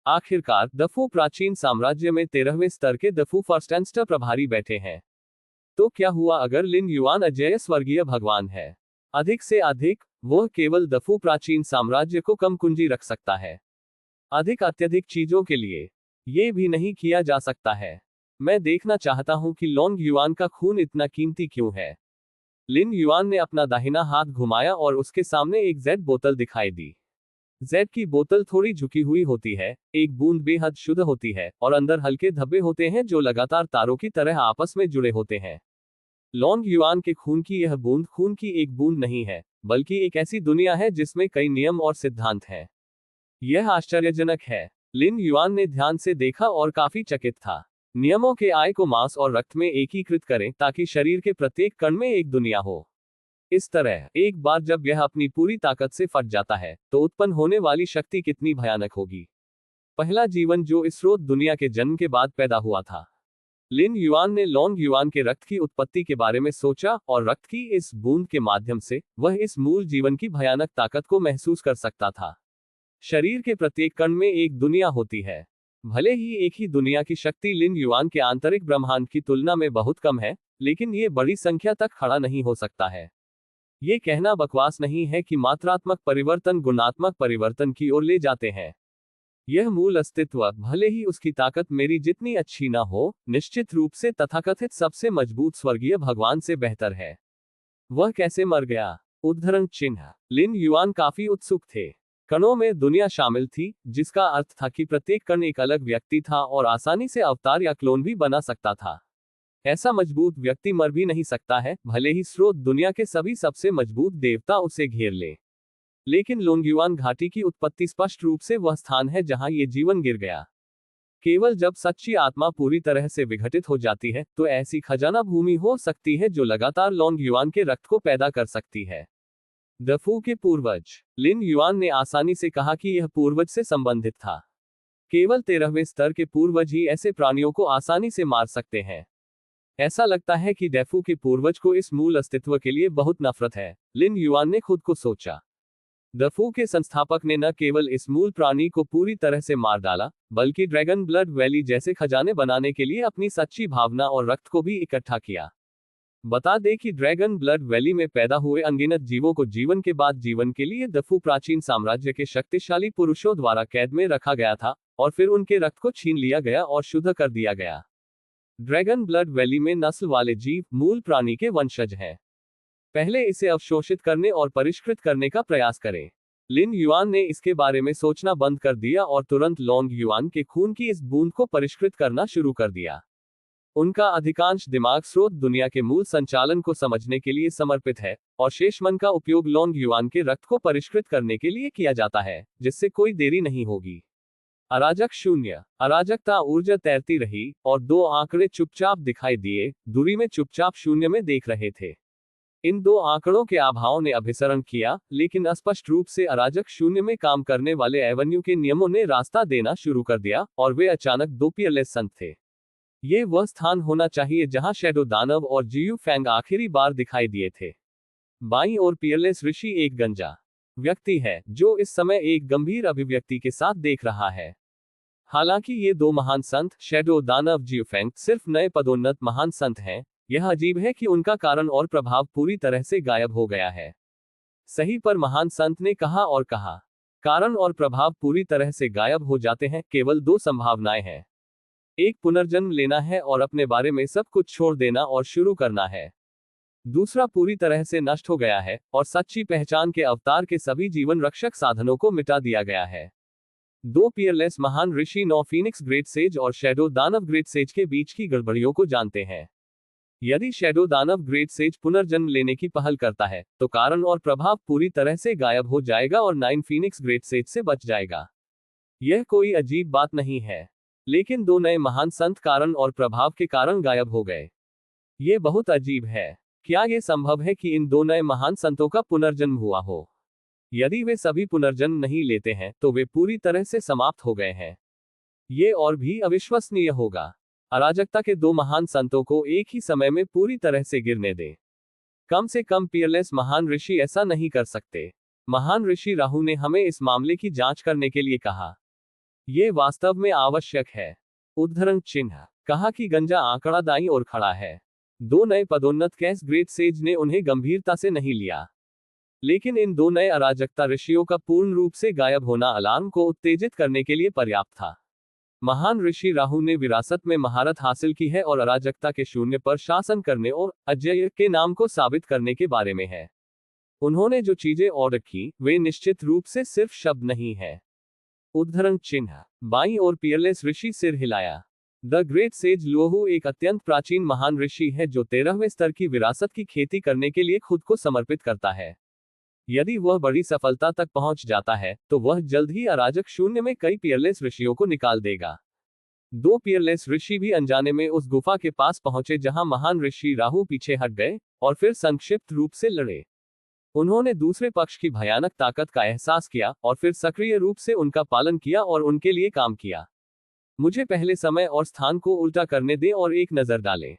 आखिरकार दफू प्राचीन साम्राज्य में 13वें स्तर के दफू फर्स्टेंस्टर प्रभारी बैठे हैं। तो क्या हुआ अगर लिन युआन अजेय स्वर्गीय भगवान है? अधिक से अधिक वह केवल दफू प्राचीन साम्राज्य को कम कुंजी रख सकता है। अधिक अत्यधिक चीजों के लिए यह भी नहीं किया जा सकता है। मैं देखना चाहता हूं कि लोंग युआन का खून इतना कीमती क्यों है। लिन युआन ने अपना दाहिना हाथ घुमाया और उसके सामने एक जेड बोतल दिखाई दी। जेड की बोतल थोड़ी झुकी हुई होती है, एक बूंद बेहद शुद्ध होती है और अंदर हल्के धब्बे होते हैं जो लगातार तारों की तरह आपस में जुड़े होते हैं। लोंग युआन के खून की यह बूंद खून की एक बूंद नहीं है, बल्कि एक ऐसी दुनिया है जिसमें कई नियम और सिद्धांत हैं। यह आश्चर्यजनक है। लिन युआन ने ध्यान से देखा और काफी चकित था। नियमों के आय को मांस और रक्त में एकीकृत करें ताकि शरीर के प्रत्येक कण में एक दुनिया हो। इस तरह एक बार जब यह अपनी पूरी ताकत से फट जाता है, तो उत्पन्न होने वाली शक्ति कितनी भयानक होगी। पहला जीवन जो इस स्रोत दुनिया के जन्म के बाद पैदा हुआ था। लिन युआन ने लोंग युआन के रक्त की उत्पत्ति के बारे में सोचा और रक्त की इस बूंद के माध्यम से वह इस मूल जीवन की भयानक ताकत को महसूस कर सकता था। शरीर के प्रत्येक कण में एक दुनिया होती है। भले ही एक ही दुनिया की शक्ति लिन युआन के आंतरिक ब्रह्मांड की तुलना में बहुत कम है, लेकिन ये बड़ी संख्या तक खड़ा नहीं हो सकता है। ये कहना बकवास नहीं है कि मात्रात्मक परिवर्तन गुणात्मक परिवर्तन की ओर ले जाते हैं। यह मूल अस्तित्व, भले ही उसकी ताकत मेरी जितनी अच्छी ना हो, निश्चित रूप से तथाकथित सबसे मजबूत स्वर्गीय भगवान से बेहतर है। वह कैसे मर गया? उद्धरण चिन्ह। लिन युआन काफी उत्सुक थे। कणों में दुनिया शामिल थी, जिसका अर्थ था कि प्रत्येक कण एक अलग व्यक्ति था और आसानी से अवतार या क्लोन भी बना सकता था। ऐसा मजबूत व्यक्ति मर भी नहीं सकता है, भले ही स्रोत दुनिया के सभी सबसे मजबूत देवता उसे घेर ले। लेकिन लोंगयुआन घाटी की उत्पत्ति स्पष्ट रूप से वह स्थान है जहां ये जीवन गिर गया। केवल जब सच्ची आत्मा पूरी तरह से विघटित हो जाती है, तो ऐसी खजाना भूमि हो सकती है जो लगातार लोंगयुआन के रक्त को पैदा कर सकती है। दफू के पूर्वज। लिन युआन ने आसानी से कहा कि यह पूर्वज से संबंधित था। केवल 13वें स्तर के पूर्वज ही ऐसे प्राणियों को आसानी से मार सकते हैं। ऐसा लगता है कि डेफू के पूर्वज को इस मूल अस्तित्व के लिए बहुत नफरत है, लिन युआन ने खुद को सोचा। दफू के संस्थापक ने न केवल इस मूल प्राणी को पूरी तरह से मार डाला, बल्कि ड्रैगन ब्लड वैली जैसे खजाने बनाने के लिए अपनी सच्ची भावना और रक्त को भी इकट्ठा किया। बता दें कि ड्रैगन ब्लड वैली में पैदा हुए अनगिनत जीवों को जीवन के बाद जीवन के लिए दफू प्राचीन साम्राज्य के शक्तिशाली पुरुषों द्वारा कैद में रखा गया था और फिर उनके रक्त को छीन लिया गया और शुद्ध कर दिया गया। ड्रैगन ब्लड वैली में नस्ल वाले जीव मूल प्राणी के वंशज हैं। पहले इसे अवशोषित करने और परिष्कृत करने का प्रयास करें। लिन युआन ने इसके बारे में सोचना बंद कर दिया और तुरंत लोंग युआन के खून की इस बूंद को परिष्कृत करना शुरू कर दिया। उनका अधिकांश दिमाग स्रोत दुनिया के मूल संचालन को समझने के लिए समर्पित है, और शेष मन का उपयोग लोंग युआन के रक्त को परिष्कृत करने के लिए किया जाता है, जिससे कोई देरी नहीं होगी। अराजक शून्य। अराजकता ऊर्जा तैरती रही और 2 आंकड़े चुपचाप दिखाई दिए, दूरी में चुपचाप शून्य में देख रहे थे। इन 2 आंकड़ों के आभाओं ने अभिसरण किया, लेकिन स्पष्ट रूप से अराजक शून्य में काम करने वाले एवेन्यू के नियमों ने रास्ता देना शुरू कर दिया, और वे अचानक 2 पियरलेस संत थे। ये वह स्थान होना चाहिए जहां शैडो दानव और जियू फैंग आखिरी बार दिखाई दिए थे। बाईं ओर पियरलेस ऋषि एक गंजा व्यक्ति है, जो इस समय एक गंभीर अभिव्यक्ति के साथ देख रहा है। हालांकि ये 2 महान संत, शैडो दानव जियू फैंग, सिर्फ नए पदोन्नत महान संत हैं, यह अजीब है कि उनका कारण और प्रभाव पूरी तरह से गायब हो गया है। सही पर महान संत ने कहा और कहा। कारण और प्रभाव पूरी तरह से गायब हो जाते हैं। केवल दो संभावनाएं हैं, एक पुनर्जन्म लेना है और अपने बारे में सब कुछ छोड़ देना और शुरू करना है। दूसरा पूरी तरह से नष्ट हो गया है और सच्ची पहचान के अवतार के सभी जीवन रक्षक साधनों को मिटा दिया गया है। दो पियरलेस महान ऋषि नौ फीनिक्स ग्रेट सेज और शैडो दानव ग्रेट सेज के बीच की गड़बड़ियों को जानते हैं। यदि शैडो दानव ग्रेट सेज पुनर्जन्म लेने की पहल करता है तो कारण और प्रभाव पूरी तरह से गायब हो जाएगा और नाइन फीनिक्स ग्रेट सेज से बच जाएगा। यह कोई अजीब बात नहीं है, लेकिन दो नए महान संत कारण और प्रभाव के कारण गायब हो गए। ये बहुत अजीब है। क्या यह संभव है कि इन दो नए महान संतों का पुनर्जन्म हुआ हो? यदि वे सभी पुनर्जन्म नहीं लेते हैं तो वे पूरी तरह से समाप्त हो गए हैं। ये और भी अविश्वसनीय होगा। अराजकता के दो महान संतों को एक ही समय में पूरी तरह से गिरने दें। कम से कम पियरलेस महान ऋषि ऐसा नहीं कर सकते। महान ऋषि राहु ने हमें इस मामले की जांच करने के लिए कहा। यह वास्तव में आवश्यक है। उद्धरण चिन्ह। कहा कि गंजा आंकड़ा दाईं ओर खड़ा है। दो नए पदोन्नत कैस ग्रेट सेज ने उन्हें गंभीरता से नहीं लिया, लेकिन इन दो नए अराजकता ऋषियों का पूर्ण रूप से गायब होना अलार्म को उत्तेजित करने के लिए पर्याप्त था। महान ऋषि राहु ने विरासत में महारत हासिल की है और अराजकता के शून्य पर शासन करने और अजय के नाम को साबित करने के बारे में है। उन्होंने जो चीजें ऑर्डर की वे निश्चित रूप से सिर्फ शब्द नहीं है। उद्धरण चिन्ह। बाईं ओर पियरलेस ऋषि सिर हिलाया। द ग्रेट सेज लुओहू एक अत्यंत प्राचीन महान ऋषि है जो 13वें स्तर की विरासत की खेती करने के लिए खुद को समर्पित करता है। यदि वह बड़ी सफलता तक पहुंच जाता है तो वह जल्द ही अराजक शून्य में कई पियरलेस ऋषियों को निकाल देगा। दो पियरलेस ऋषि भी अनजाने में उस गुफा के पास पहुंचे जहां महान ऋषि राहु पीछे हट गए और फिर संक्षिप्त रूप से लड़े। उन्होंने दूसरे पक्ष की भयानक ताकत का एहसास किया और फिर सक्रिय रूप से उनका पालन किया और उनके लिए काम किया। मुझे पहले समय और स्थान को उल्टा करने दें और एक नजर डालें।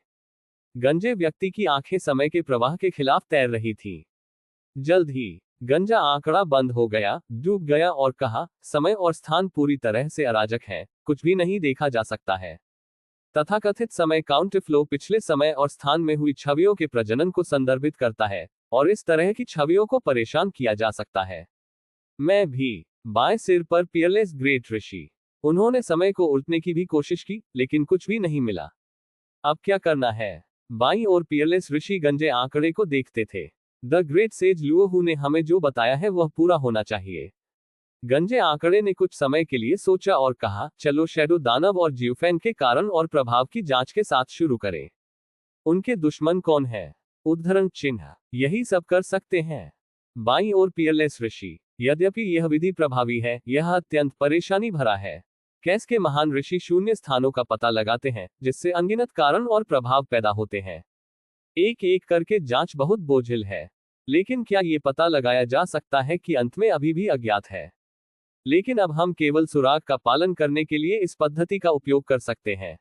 गंजे व्यक्ति की आंखें समय के प्रवाह के खिलाफ तैर रही थी। जल्द ही गंजा आंकड़ा बंद हो गया, डूब गया और कहा, समय और स्थान पूरी तरह से अराजक है, कुछ भी नहीं देखा जा सकता है। तथाकथित समय काउंट फ्लो पिछले समय और स्थान में हुई छवियों के प्रजनन को संदर्भित करता है और इस तरह की छवियों को परेशान किया जा सकता है। मैं भी। बाएं सिर पर पियरलेस ग्रेट ऋषि। उन्होंने समय को उल्टने की भी कोशिश की, लेकिन कुछ भी नहीं मिला। अब क्या करना है? बाईं ओर पियरलेस ऋषि गंजे आंकड़े को देखते थे। द ग्रेट सेज लुओहू ने हमें जो बताया है वह पूरा होना चाहिए। गंजे आंकड़े ने कुछ समय के लिए सोचा और कहा, चलो शैडो दानव और जियोफेन के कारण और प्रभाव की जांच के साथ शुरू करें। उनके दुश्मन कौन है? उद्धरण चिन्ह। यही सब कर सकते हैं। बाईं ओर पियरलेस ऋषि। यद्यपि यह विधि प्रभावी है, यह अत्यंत परेशानी भरा है। कैस के महान ऋषि शून्य स्थानों का पता लगाते हैं जिससे अनगिनत कारण और प्रभाव पैदा होते हैं। एक एक करके जांच बहुत बोझिल है, लेकिन क्या ये पता लगाया जा सकता है कि अंत में अभी भी अज्ञात है? लेकिन अब हम केवल सुराग का पालन करने के लिए इस पद्धति का उपयोग कर सकते हैं।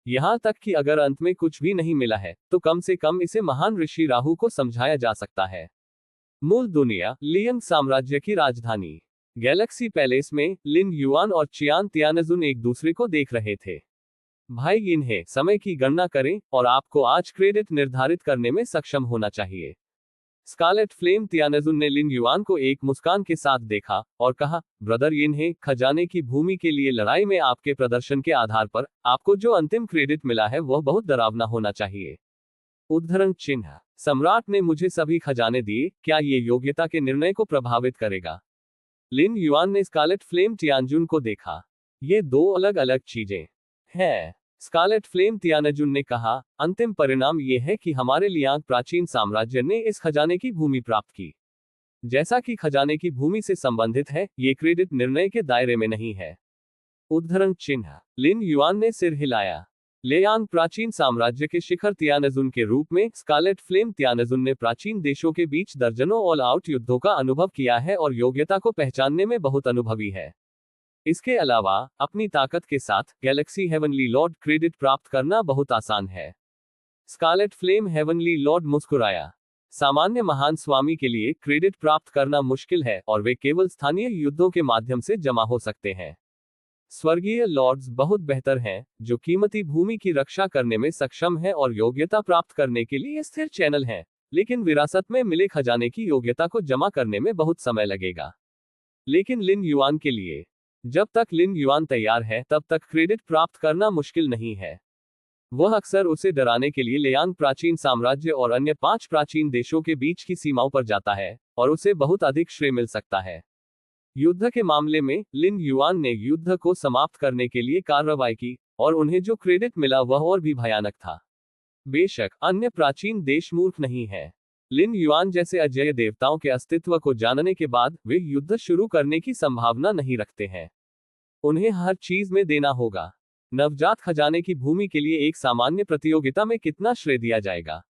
यहां तक कि अगर अंत में कुछ भी नहीं मिला है तो कम से कम इसे महान ऋषि राहु को समझाया जा सकता है। मूल दुनिया। लियंग साम्राज्य की राजधानी गैलेक्सी पैलेस में लिन युआन और चियान तियानजुन एक दूसरे को देख रहे थे। भाई इन्हें समय की गणना करें और आपको आज क्रेडिट निर्धारित करने में सक्षम होना चाहिए। स्कारलेट फ्लेम तियानजुन ने लिन युआन को एक मुस्कान के साथ देखा और कहा, ब्रदर इन्हें खजाने की भूमि के लिए लड़ाई में आपके प्रदर्शन के आधार पर आपको जो अंतिम क्रेडिट मिला है वह बहुत डरावना होना चाहिए। उद्धरण चिन्ह। सम्राट ने मुझे सभी खजाने दिए, क्या ये योग्यता के निर्णय को प्रभावित करेगा? लिन युआन ने स्कारलेट फ्लेम तियानजुन को देखा। ये दो अलग अलग चीजें हैं। स्कारलेट फ्लेम तियानजुन ने कहा, अंतिम परिणाम ये है कि हमारे लियांग प्राचीन साम्राज्य ने इस खजाने की भूमि प्राप्त की। जैसा कि खजाने की भूमि से संबंधित है, ये क्रेडिट निर्णय के दायरे में नहीं है। उद्धरण चिन्ह। लिन युआन ने सिर हिलाया। लियांग प्राचीन साम्राज्य के शिखर तियानजुन के रूप में स्कारलेट फ्लेम तियानजुन ने प्राचीन देशों के बीच दर्जनों ऑल आउट युद्धों का अनुभव किया है और योग्यता को पहचानने में बहुत अनुभवी है। इसके अलावा अपनी ताकत के साथ गैलेक्सी हेवनली लॉर्ड क्रेडिट प्राप्त करना बहुत आसान है। स्कारलेट फ्लेम हेवनली लॉर्ड मुस्कुराया। सामान्य महान स्वामी के लिए क्रेडिट प्राप्त करना मुश्किल है और वे केवल स्थानीय युद्धों के माध्यम से जमा हो सकते हैं। स्वर्गीय लॉर्ड्स बहुत बेहतर हैं, जो कीमती भूमि की रक्षा करने में सक्षम हैं और योग्यता प्राप्त करने के लिए स्थिर चैनल हैं, लेकिन विरासत में मिले खजाने की योग्यता को जमा करने में बहुत समय लगेगा। लेकिन लिन युआन के लिए, जब तक लिन युआन तैयार है तब तक क्रेडिट प्राप्त करना मुश्किल नहीं है। वह अक्सर उसे डराने के लिए लियांग प्राचीन साम्राज्य और अन्य 5 प्राचीन देशों के बीच की सीमाओं पर जाता है, और उसे बहुत अधिक श्रेय मिल सकता है। युद्ध के मामले में लिन युआन ने युद्ध को समाप्त करने के लिए कार्रवाई की, और उन्हें जो क्रेडिट मिला वह और भी भयानक था। बेशक अन्य प्राचीन देश मूर्ख नहीं है। लिन युआन जैसे अजेय देवताओं के अस्तित्व को जानने के बाद वे युद्ध शुरू करने की संभावना नहीं रखते हैं। उन्हें हर चीज में देना होगा। नवजात खजाने की भूमि के लिए एक सामान्य प्रतियोगिता में कितना श्रेय दिया जाएगा?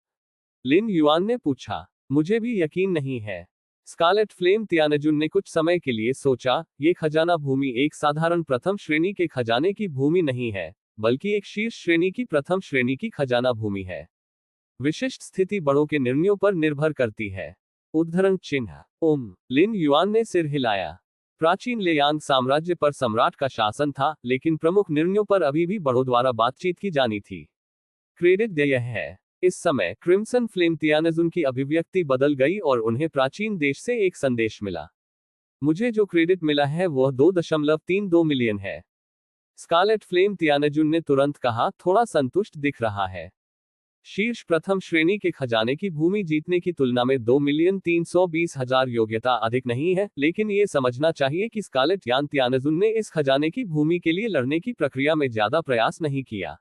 लिन युआन ने पूछा। मुझे भी यकीन नहीं है। स्कारलेट फ्लेम तियानजुन ने कुछ समय के लिए सोचा, ये खजाना भूमि एक साधारण प्रथम श्रेणी के खजाने की भूमि नहीं है, बल्कि एक शीर्ष श्रेणी की प्रथम श्रेणी की खजाना भूमि है। विशिष्ट स्थिति बड़ों के निर्णयों पर निर्भर करती है। उद्धरण चिन्ह। लिन युआन ने सिर हिलाया। प्राचीन लेयांग साम्राज्य पर सम्राट का शासन था, लेकिन प्रमुख निर्णयों पर अभी भी बड़ों द्वारा बातचीत की जानी थी। क्रेडिट देय है। इस समय क्रिम्सन फ्लेम तियानजुन की अभिव्यक्ति बदल गई और उन्हें प्राचीन देश से एक संदेश मिला। मुझे जो क्रेडिट मिला है वह 2.32 मिलियन है। स्कारलेट फ्लेम तियानजुन ने तुरंत कहा, थोड़ा संतुष्ट दिख रहा है। शीर्ष प्रथम श्रेणी के खजाने की भूमि जीतने की तुलना में 2,320,000 योग्यता अधिक नहीं है, लेकिन ये समझना चाहिए कि स्कारलेट यान तियानजुन ने इस खजाने की भूमि के लिए लड़ने की प्रक्रिया में ज्यादा प्रयास नहीं किया।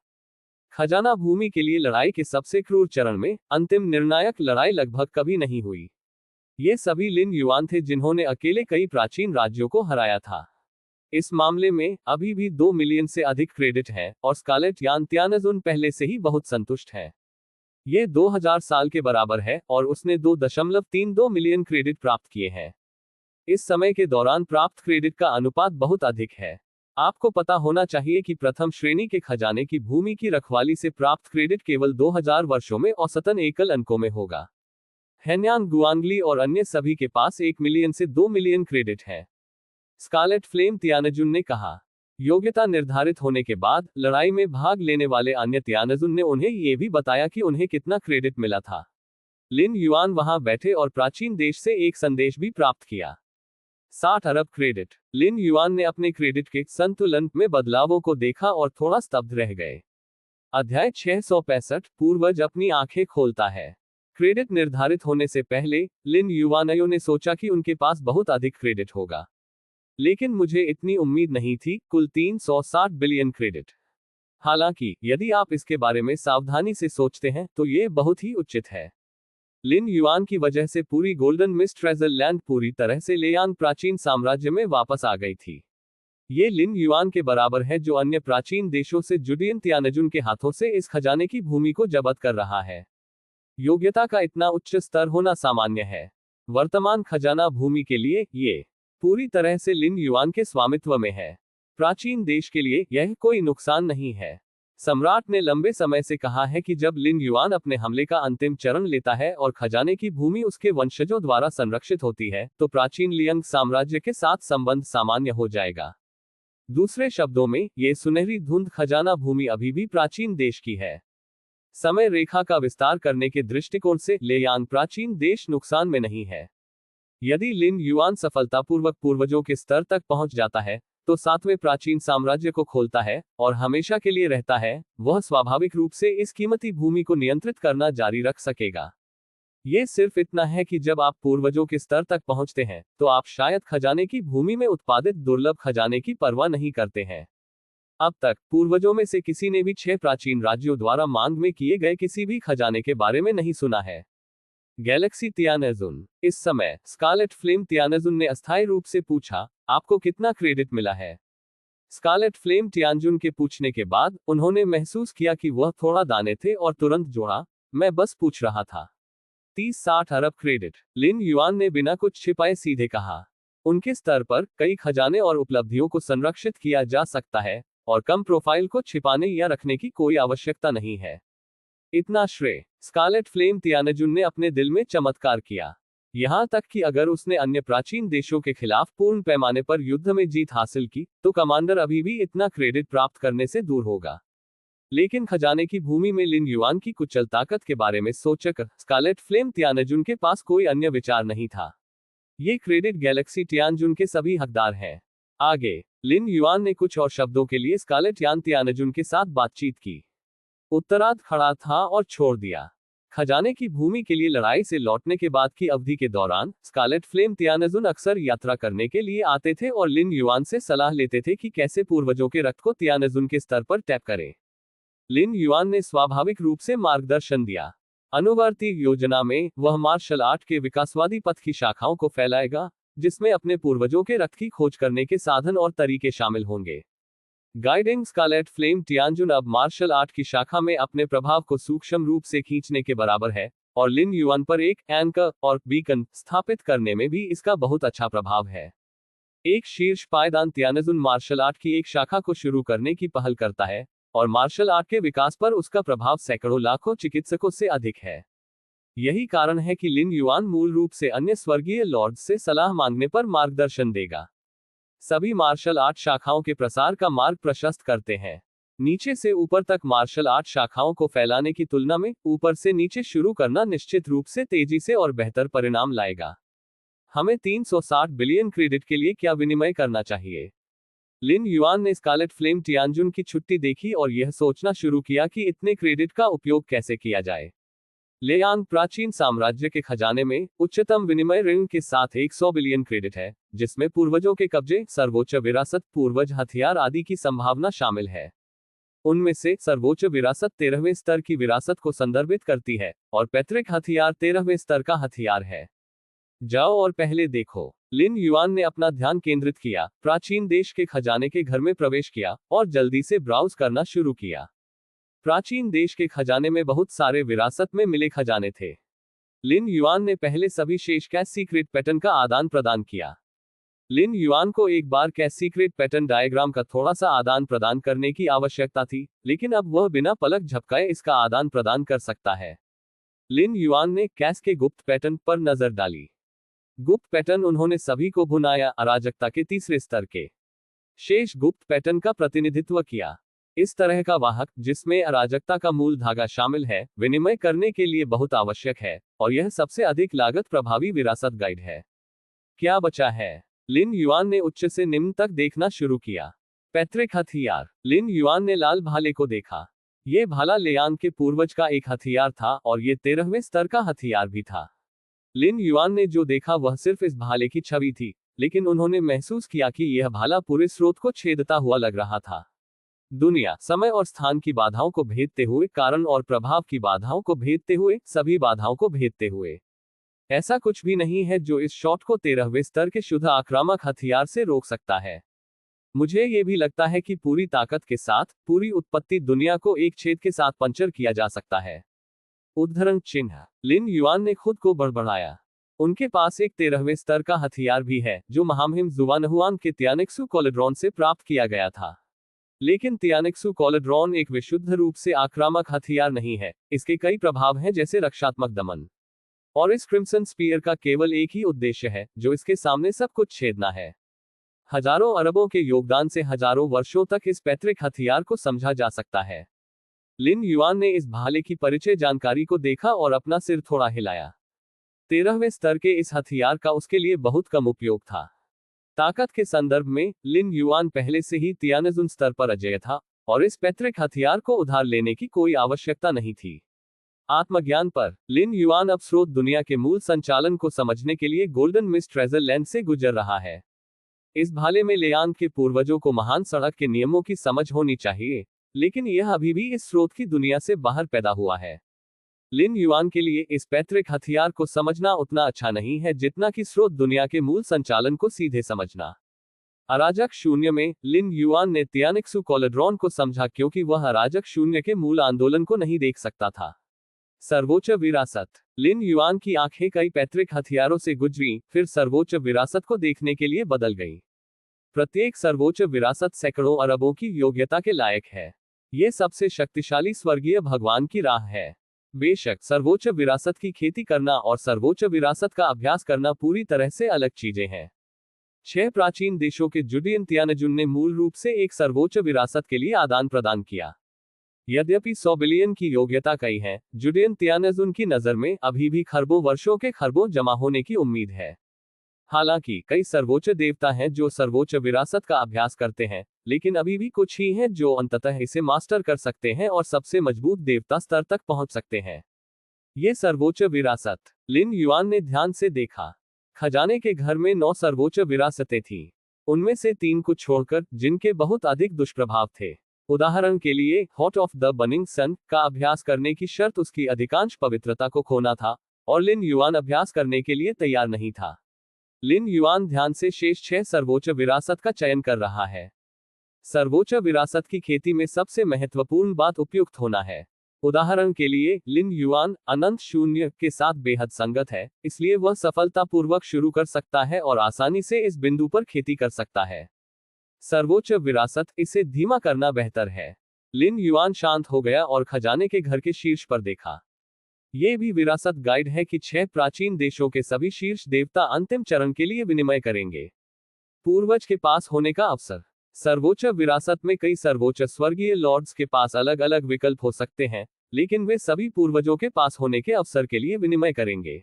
खजाना भूमि के लिए लड़ाई के सबसे क्रूर चरण में अंतिम निर्णायक लड़ाई लगभग कभी नहीं हुई। ये सभी लिन युआन थे जिन्होंने अकेले कई प्राचीन राज्यों को हराया था। इस मामले में अभी भी 2 मिलियन से अधिक क्रेडिट है, और स्कारलेट यान तियानजुन पहले से ही बहुत संतुष्ट है। ये 2000 साल के बराबर है, और उसने 2.32 मिलियन क्रेडिट प्राप्त किए हैं। इस समय के दौरान प्राप्त क्रेडिट का अनुपात बहुत अधिक है। आपको पता होना चाहिए कि प्रथम श्रेणी के खजाने की भूमि की रखवाली से प्राप्त क्रेडिट केवल 2000 वर्षों में औसतन एकल अंकों में होगा। हेन्यांग गुआंगली और अन्य सभी के पास 1 मिलियन से 2 मिलियन क्रेडिट है। स्कारलेट फ्लेम तियानजुन ने कहा। योग्यता निर्धारित होने के बाद लड़ाई में भाग लेने वाले अन्य तियानजुन ने उन्हें यह भी बताया कि उन्हें कितना क्रेडिट मिला था। लिन युआन वहां बैठे और प्राचीन देश से एक संदेश भी प्राप्त किया। 60 अरब क्रेडिट। लिन युआन ने अपने क्रेडिट के संतुलन में बदलावों को देखा और थोड़ा स्तब्ध रह गए। अध्याय 665। पूर्वज अपनी आंखें खोलता है। क्रेडिट निर्धारित होने से पहले लिन युआनयों ने सोचा कि उनके पास बहुत अधिक क्रेडिट होगा, लेकिन मुझे इतनी उम्मीद नहीं थी। कुल 360 बिलियन क्रेडिट। हालांकि यदि आप इसके बारे में सावधानी से सोचते हैं तो ये बहुत ही उचित है। लिन युआन की वजह से पूरी गोल्डन मिस्ट ट्रेजर लैंड पूरी तरह से लेयांग प्राचीन साम्राज्य में वापस आ गई थी। ये लिन युआन के बराबर है जो अन्य प्राचीन देशों से जुडियन तियानजुन के हाथों से इस खजाने की भूमि को जब्त कर रहा है। योग्यता का इतना उच्च स्तर होना सामान्य है। वर्तमान खजाना भूमि के लिए ये पूरी तरह से लिन युआन के स्वामित्व में है। प्राचीन देश के लिए यह कोई नुकसान नहीं है। सम्राट ने लंबे समय से कहा है कि जब लिन युआन अपने हमले का अंतिम चरण लेता है और खजाने की भूमि उसके वंशजों द्वारा संरक्षित होती है, तो प्राचीन लियांग साम्राज्य के साथ संबंध सामान्य हो जाएगा। दूसरे शब्दों में, ये सुनहरी धुंध खजाना भूमि अभी भी प्राचीन देश की है। समय रेखा का विस्तार करने के दृष्टिकोण से लेयांग प्राचीन देश नुकसान में नहीं है। यदि लिन युआन सफलतापूर्वक पूर्वजों के स्तर तक पहुंच जाता है, तो 7वें प्राचीन साम्राज्य को खोलता है और हमेशा के लिए रहता है, वह स्वाभाविक रूप से इस कीमती भूमि को नियंत्रित करना जारी रख सकेगा। ये सिर्फ इतना है कि जब आप पूर्वजों के स्तर तक पहुंचते हैं, तो आप शायद खजाने की भूमि में उत्पादित दुर्लभ खजाने की परवाह नहीं करते हैं। अब तक पूर्वजों में से किसी ने भी 6 प्राचीन राज्यों द्वारा मांग में किए गए किसी भी खजाने के बारे में नहीं सुना है। गैलेक्सी तियानजुन। इस समय स्कारलेट फ्लेम तियानजुन ने अस्थायी रूप से पूछा, आपको कितना क्रेडिट मिला है? स्कारलेट फ्लेम तियानजुन के पूछने के बाद उन्होंने महसूस किया कि वह थोड़ा दाने थे और तुरंत जोड़ा, मैं बस पूछ रहा था। 30-60 अरब क्रेडिट। लिन युआन ने बिना कुछ छिपाए सीधे कहा। उनके स्तर पर कई खजाने और उपलब्धियों को संरक्षित किया जा सकता है, और कम प्रोफाइल को छिपाने या रखने की कोई आवश्यकता नहीं है। इतना श्रेय। स्कारलेट फ्लेम तियानजुन ने अपने दिल में चमत्कार किया। यहां तक कि अगर उसने अन्य प्राचीन देशों के खिलाफ पूर्ण पैमाने पर युद्ध में जीत हासिल की, तो कमांडर अभी भी इतना क्रेडिट प्राप्त करने से दूर होगा। लेकिन खजाने की भूमि में लिन युआन की कुचल ताकत के बारे में सोचकर स्कारलेट फ्लेम तियानजुन के पास कोई अन्य विचार नहीं था। ये क्रेडिट गैलेक्सी तियानजुन के सभी हकदार हैं। आगे लिन युआन ने कुछ और शब्दों के लिए स्कारलेट यान तियानजुन के साथ बातचीत की। उत्तरार्ध खड़ा था और छोड़ दिया। खजाने की भूमि के लिए लड़ाई से लौटने के बाद की अवधि के दौरान स्कारलेट फ्लेम तियानजुन अक्सर यात्रा करने के लिए आते थे और लिन युआन से सलाह लेते थे कि कैसे पूर्वजों के रक्त को तियानजुन के स्तर पर टैप करें। लिन युआन ने स्वाभाविक रूप से मार्गदर्शन दिया। अनुवर्ती योजना में वह मार्शल आर्ट के विकासवादी पथ की शाखाओं को फैलाएगा, जिसमें अपने पूर्वजों के रक्त की खोज करने के साधन और तरीके शामिल होंगे। गाइडिंग स्कारलेट फ्लेम तियानजुन अब मार्शल आर्ट की शाखा में अपने प्रभाव को सूक्ष्म रूप से खींचने के बराबर है, और लिन युआन पर एक एंकर और बीकन स्थापित करने में भी इसका बहुत अच्छा प्रभाव है। एक शीर्ष पायदान तियानजुन मार्शल आर्ट की एक शाखा को शुरू करने की पहल करता है, और मार्शल आर्ट के विकास पर उसका प्रभाव सैकड़ों लाखों चिकित्सकों से अधिक है। यही कारण है कि लिन युआन मूल रूप से अन्य स्वर्गीय लॉर्ड्स से सलाह मांगने पर मार्गदर्शन देगा। सभी मार्शल आर्ट शाखाओं के प्रसार का मार्ग प्रशस्त करते हैं। नीचे से ऊपर तक मार्शल आर्ट शाखाओं को फैलाने की तुलना में ऊपर से नीचे शुरू करना निश्चित रूप से तेजी से और बेहतर परिणाम लाएगा। हमें 360 बिलियन क्रेडिट के लिए क्या विनिमय करना चाहिए? लिन युआन ने स्कारलेट फ्लेम तियानजुन की छुट्टी देखी और यह सोचना शुरू किया कि इतने क्रेडिट का उपयोग कैसे किया जाए। लेयांग प्राचीन साम्राज्य के खजाने में उच्चतम विनिमय ऋण के साथ 100 बिलियन क्रेडिट है, जिसमें पूर्वजों के कब्जे, सर्वोच्च विरासत, पूर्वज हथियार आदि की संभावना शामिल है। उनमें से सर्वोच्च विरासत 13वें स्तर की विरासत को संदर्भित करती है, और पैतृक हथियार 13वें स्तर का हथियार है। जाओ और पहले देखो। लिन युआन ने अपना ध्यान केंद्रित किया, प्राचीन देश के खजाने के घर में प्रवेश किया और जल्दी से ब्राउज करना शुरू किया। प्राचीन देश के खजाने में बहुत सारे विरासत में मिले खजाने थे। लिन युआन ने पहले सभी शेष कैश सीक्रेट पैटर्न का आदान प्रदान किया। लिन युआन को एक बार कैश सीक्रेट पैटर्न डायग्राम का थोड़ा सा आदान प्रदान करने की आवश्यकता थी, लेकिन अब वह बिना पलक झपकाए इसका आदान प्रदान कर सकता है। लिन युआन ने कैश के गुप्त पैटर्न पर नजर डाली। गुप्त पैटर्न उन्होंने सभी को भुनाया, अराजकता के तीसरे स्तर के शेष गुप्त पैटर्न का प्रतिनिधित्व किया। इस तरह का वाहक, जिसमें अराजकता का मूल धागा शामिल है, विनिमय करने के लिए बहुत आवश्यक है, और यह सबसे अधिक लागत प्रभावी विरासत गाइड है। क्या बचा है? लिन युआन ने उच्च से निम्न तक देखना शुरू किया। पैतृक हथियार। लिन युआन ने लाल भाले को देखा। यह भाला लेयांग के पूर्वज का एक हथियार था, और यह 13वें स्तर का हथियार भी था। लिन युआन ने जो देखा वह सिर्फ इस भाले की छवि थी, लेकिन उन्होंने महसूस किया कि यह भाला पूरे स्रोत को छेदता हुआ लग रहा था। दुनिया, समय और स्थान की बाधाओं को भेदते हुए, कारण और प्रभाव की बाधाओं को भेदते हुए, सभी बाधाओं को भेदते हुए। ऐसा कुछ भी नहीं है जो इस शॉट को 13वें स्तर के शुद्ध आक्रामक हथियार से रोक सकता है। मुझे ये भी लगता है कि पूरी ताकत के साथ पूरी उत्पत्ति दुनिया को एक छेद के साथ पंचर किया जा सकता है। उद्धरण चिन्ह। लिन युआन ने खुद को बड़बड़ाया। उनके पास एक 13वें स्तर का हथियार भी है, जो महामहिम जुआनहुआन के तियानेक्सु कोलेड्रॉन से प्राप्त किया गया था। लेकिन तियानेक्सु कोलेड्रॉन एक विशुद्ध रूप से आक्रामक हथियार नहीं है। इसके कई प्रभाव हैं, जैसे रक्षात्मक दमन। और इस क्रिम्सन स्पीयर का केवल एक ही उद्देश्य है, जो इसके सामने सब कुछ छेदना है। हजारों अरबों के योगदान से हजारों वर्षों तक इस पैतृक हथियार को समझा जा सकता है। लिन युआन ने इस भाले की परिचय जानकारी को देखा और अपना सिर थोड़ा हिलाया। 13वें स्तर के इस हथियार का उसके लिए बहुत कम उपयोग था। ताकत के संदर्भ में लिन युआन पहले से ही तियानजुन स्तर पर अजेय था, और इस पैतृक हथियार को उधार लेने की कोई आवश्यकता नहीं थी। आत्मज्ञान पर लिन युआन अब स्रोत दुनिया के मूल संचालन को समझने के लिए गोल्डन मिस्ट ट्रेजर लेंस से गुजर रहा है। इस भाले में लेयांग के पूर्वजों को महान सड़क के नियमों की समझ होनी चाहिए, लेकिन यह अभी भी इस स्रोत की दुनिया से बाहर पैदा हुआ है। लिन युआन के लिए इस पैतृक हथियार को समझना उतना अच्छा नहीं है जितना कि स्रोत दुनिया के मूल संचालन को सीधे समझना। अराजक शून्य में लिन युआन ने तियानेक्सु कोलेड्रॉन को समझा, क्योंकि वह अराजक शून्य के मूल आंदोलन को नहीं देख सकता था। सर्वोच्च विरासत। लिन युआन की आंखें कई पैतृक हथियारों से गुजरी, फिर सर्वोच्च विरासत को देखने के लिए बदल गई। प्रत्येक सर्वोच्च विरासत सैकड़ों अरबों की योग्यता के लायक है। यह सबसे शक्तिशाली स्वर्गीय भगवान की राह है। बेशक सर्वोच्च विरासत की खेती करना और सर्वोच्च विरासत का अभ्यास करना पूरी तरह से अलग चीजें हैं। 6 प्राचीन देशों के जुडियन तियानजुन ने मूल रूप से एक सर्वोच्च विरासत के लिए आदान प्रदान किया। यद्यपि 100 बिलियन की योग्यता कई है, जुडियन तियानजुन की नजर में अभी भी खरबों वर्षों के खरबों जमा होने की उम्मीद है। हालांकि कई सर्वोच्च देवता हैं जो सर्वोच्च विरासत का अभ्यास करते हैं, लेकिन अभी भी कुछ ही हैं जो अंततः इसे मास्टर कर सकते हैं और सबसे मजबूत देवता स्तर तक पहुंच सकते हैं। ये सर्वोच्च विरासत। लिन युआन ने ध्यान से देखा। खजाने के घर में 9 सर्वोच्च विरासतें थीं। उनमें से 3 को छोड़कर, जिनके बहुत अधिक दुष्प्रभाव थे। उदाहरण के लिए, हॉट ऑफ द बर्निंग सन का अभ्यास करने की शर्त उसकी अधिकांश पवित्रता को खोना था, और लिन युआन अभ्यास करने के लिए तैयार नहीं था। लिन युआन ध्यान से शेष 6 सर्वोच्च विरासत का चयन कर रहा है। सर्वोच्च विरासत की खेती में सबसे महत्वपूर्ण बात उपयुक्त होना है। उदाहरण के लिए, लिन युआन अनंत शून्य के साथ बेहद संगत है, इसलिए वह सफलतापूर्वक शुरू कर सकता है और आसानी से इस बिंदु पर खेती कर सकता है। सर्वोच्च विरासत, इसे धीमा करना बेहतर है। लिन युआन शांत हो गया और खजाने के घर के शीर्ष पर देखा। ये भी विरासत गाइड है कि 6 प्राचीन देशों के सभी शीर्ष देवता अंतिम चरण के लिए विनिमय करेंगे। पूर्वज के पास होने का अवसर। सर्वोच्च विरासत में कई सर्वोच्च स्वर्गीय लॉर्ड्स के पास अलग अलग विकल्प हो सकते हैं, लेकिन वे सभी पूर्वजों के पास होने के अवसर के लिए विनिमय करेंगे।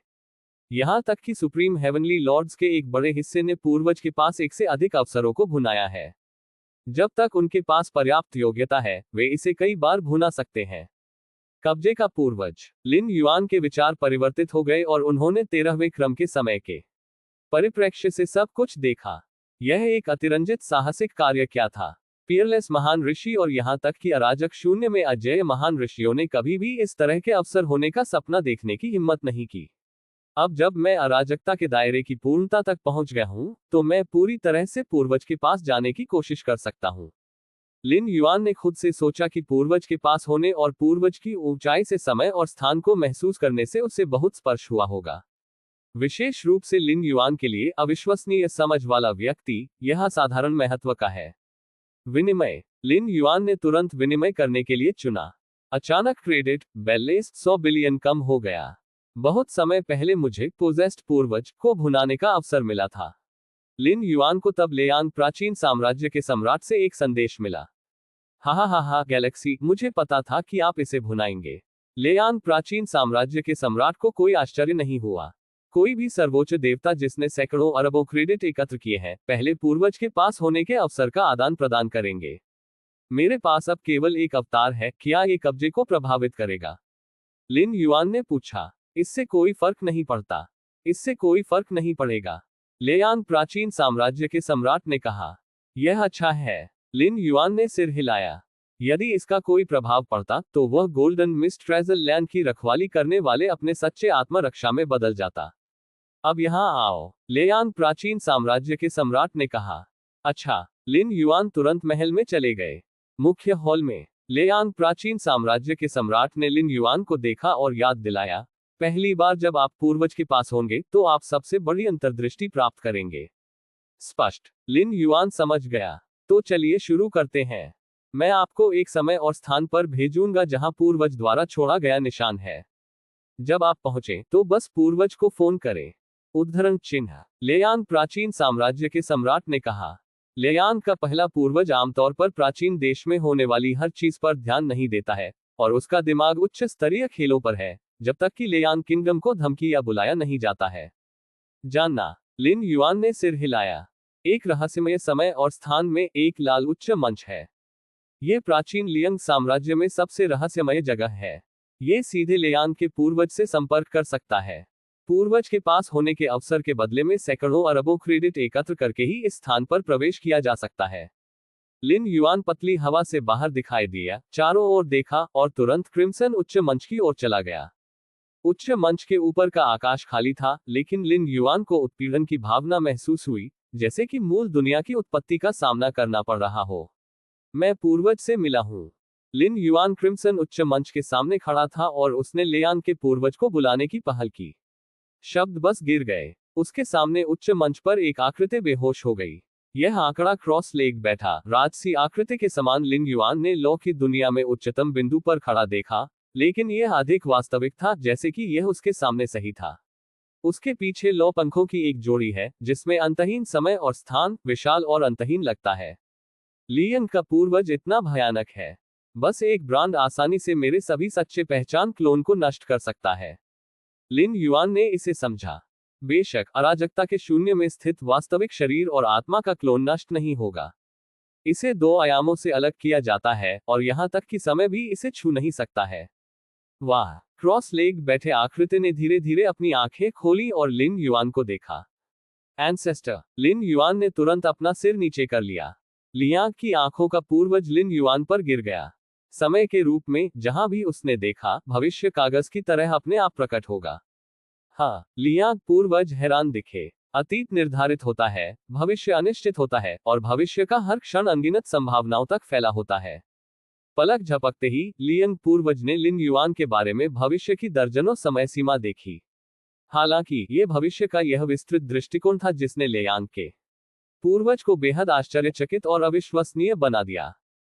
यहां तक कि सुप्रीम हेवनली लॉर्ड्स के एक बड़े हिस्से ने पूर्वज के पास एक से अधिक अवसरों को भुनाया है। जब तक उनके पास पर्याप्त योग्यता है, वे इसे कई बार भुना सकते हैं। कब्जे का पूर्वज। लिन युआन के विचार परिवर्तित हो गए और उन्होंने 13वें क्रम के समय के परिप्रेक्ष्य से सब कुछ देखा। यह एक अतिरंजित साहसिक कार्य क्या था। पियरलेस महान ऋषि और यहां तक कि अराजक शून्य में अजेय महान ऋषियों ने कभी भी इस तरह के अवसर होने का सपना देखने की हिम्मत नहीं की। अब जब मैं अराजकता के दायरे की पूर्णता तक पहुंच गया हूं, तो मैं पूरी तरह से पूर्वज के पास जाने की कोशिश कर सकता हूं। लिन युआन ने खुद से सोचा कि पूर्वज के पास होने और पूर्वज की ऊंचाई से समय और स्थान को महसूस करने से उसे बहुत स्पर्श हुआ होगा। विशेष रूप से लिन युआन के लिए अविश्वसनीय समझ वाला व्यक्ति, यह साधारण महत्व का है। विनिमय। लिन युआन ने तुरंत विनिमय करने के लिए चुना। अचानक क्रेडिट बैलेंस 100 बिलियन कम हो गया। बहुत समय पहले मुझे पोजेस्ड पूर्वज को भुनाने का अवसर मिला था। लिन युआन को तब लेयांग प्राचीन साम्राज्य के सम्राट से एक संदेश मिला। हा गैलेक्सी, मुझे पता था कि आप इसे भुनाएंगे। लेयांग प्राचीन साम्राज्य के सम्राट को कोई आश्चर्य नहीं हुआ। कोई भी सर्वोच्च देवता जिसने सैकड़ों अरबों क्रेडिट एकत्र किए हैं, पहले पूर्वज के पास होने के अवसर का आदान प्रदान करेंगे। मेरे पास अब केवल एक अवतार है, क्या ये कब्जे को प्रभावित करेगा? लिन युआन ने पूछा। इससे कोई फर्क नहीं पड़ता। इससे कोई फर्क नहीं पड़ेगा, लेयांग प्राचीन साम्राज्य के सम्राट ने कहा। यह अच्छा है। लिन युआन ने सिर हिलाया। यदि इसका कोई प्रभाव पड़ता, तो वह गोल्डन मिस्ट ट्रेजर लैंड की रखवाली करने वाले अपने सच्चे आत्मरक्षा में बदल जाता। अब यहां आओ, लेयांग प्राचीन साम्राज्य के सम्राट ने कहा। अच्छा। लिन युआन तुरंत महल में चले गए। मुख्य हॉल में लेयांग प्राचीन साम्राज्य के सम्राट ने लिन युआन को देखा और याद दिलाया, पहली बार जब आप पूर्वज के पास होंगे, तो आप सबसे बड़ी अंतर्दृष्टि प्राप्त करेंगे। स्पष्ट। लिन युआन समझ गया। तो चलिए शुरू करते हैं। मैं आपको एक समय और स्थान पर भेजूंगा जहां पूर्वज द्वारा छोड़ा गया निशान है। जब आप पहुंचे, तो बस पूर्वज को फोन करें। उद्धरण चिन्ह। लेयांग प्राचीन साम्राज्य के सम्राट ने कहा। लेयांग का पहला पूर्वज आमतौर पर प्राचीन देश में होने वाली हर चीज पर ध्यान नहीं देता है, और उसका दिमाग उच्च स्तरीय खेलों पर है, जब तक कि लेयांग किंगडम को धमकी या बुलाया नहीं जाता है। जानना। लिन युआन ने सिर हिलाया। एक रहस्यमय समय और स्थान में एक लाल उच्च मंच है। यह प्राचीन लियांग साम्राज्य में सबसे रहस्यमय जगह है। ये सीधे लेयांग के पूर्वज से संपर्क कर सकता है। पूर्वज के पास होने के अवसर के बदले में सैकड़ों अरबों क्रेडिट एकत्र करके ही इस स्थान पर प्रवेश किया जा सकता है। लिन युआन पतली हवा से बाहर दिखाई दिया, चारों ओर देखा और तुरंत क्रिम्सन उच्च मंच की ओर चला गया। उच्च मंच के ऊपर का आकाश खाली था, लेकिन लिन युआन को उत्पीड़न की भावना महसूस हुई, जैसे कि मूल दुनिया की उत्पत्ति का सामना करना पड़ रहा हो। मैं पूर्वज से मिला हूं। लिन युआन क्रिम्सन उच्च मंच के सामने खड़ा था और उसने लेयांग के पूर्वज को बुलाने की पहल की। शब्द बस गिर गए। उसके सामने उच्च मंच पर एक आकृति बेहोश हो गई। यह आंकड़ा क्रॉस लेग बैठा, राजसी आकृति के समान लिन युआन ने लौ की दुनिया में उच्चतम बिंदु पर खड़ा देखा, लेकिन यह अधिक वास्तविक था, जैसे कि यह उसके सामने सही था। उसके पीछे लौ पंखों की एक जोड़ी है, जिसमें अंतहीन समय और स्थान, विशाल और अंतहीन लगता है। लियन का पूर्वज इतना भयानक है। बस एक ब्रांड आसानी से मेरे सभी सच्चे पहचान क्लोन को नष्ट कर सकता है। लिन युआन ने इसे समझा। बेशक अराजकता के शून्य में स्थित वास्तविक शरीर और आत्मा का क्लोन नष्ट नहीं होगा। इसे दो आयामों से अलग किया जाता है और यहां तक कि समय भी इसे छू नहीं सकता है। वाह! क्रॉस लेग बैठे आकृति ने धीरे धीरे अपनी आंखें खोली और लिन युआन को देखा। एंसेस्टर, लिन युआन ने तुरंत अपना सिर नीचे कर लिया। लियांग की आंखों का पूर्वज लिन युआन पर गिर गया। समय के रूप में जहां भी उसने देखा, भविष्य कागज की तरह अपने आप प्रकट होगा। हाँ, लियांग पूर्वज हैरान दिखे। अतीत निर्धारित होता है, भविष्य अनिश्चित होता है, और भविष्य का हर क्षण अनगिनत संभावनाओं तक फैला होता है। पलक झपकते ही लियांग पूर्वज ने लिन युआन के बारे में भविष्य की दर्जनों समय सीमा देखी। हालांकि ये भविष्य का यह विस्तृत दृष्टिकोण था जिसने लियांग के पूर्वज को बेहद आश्चर्यचकित और अविश्वसनीय बना दिया।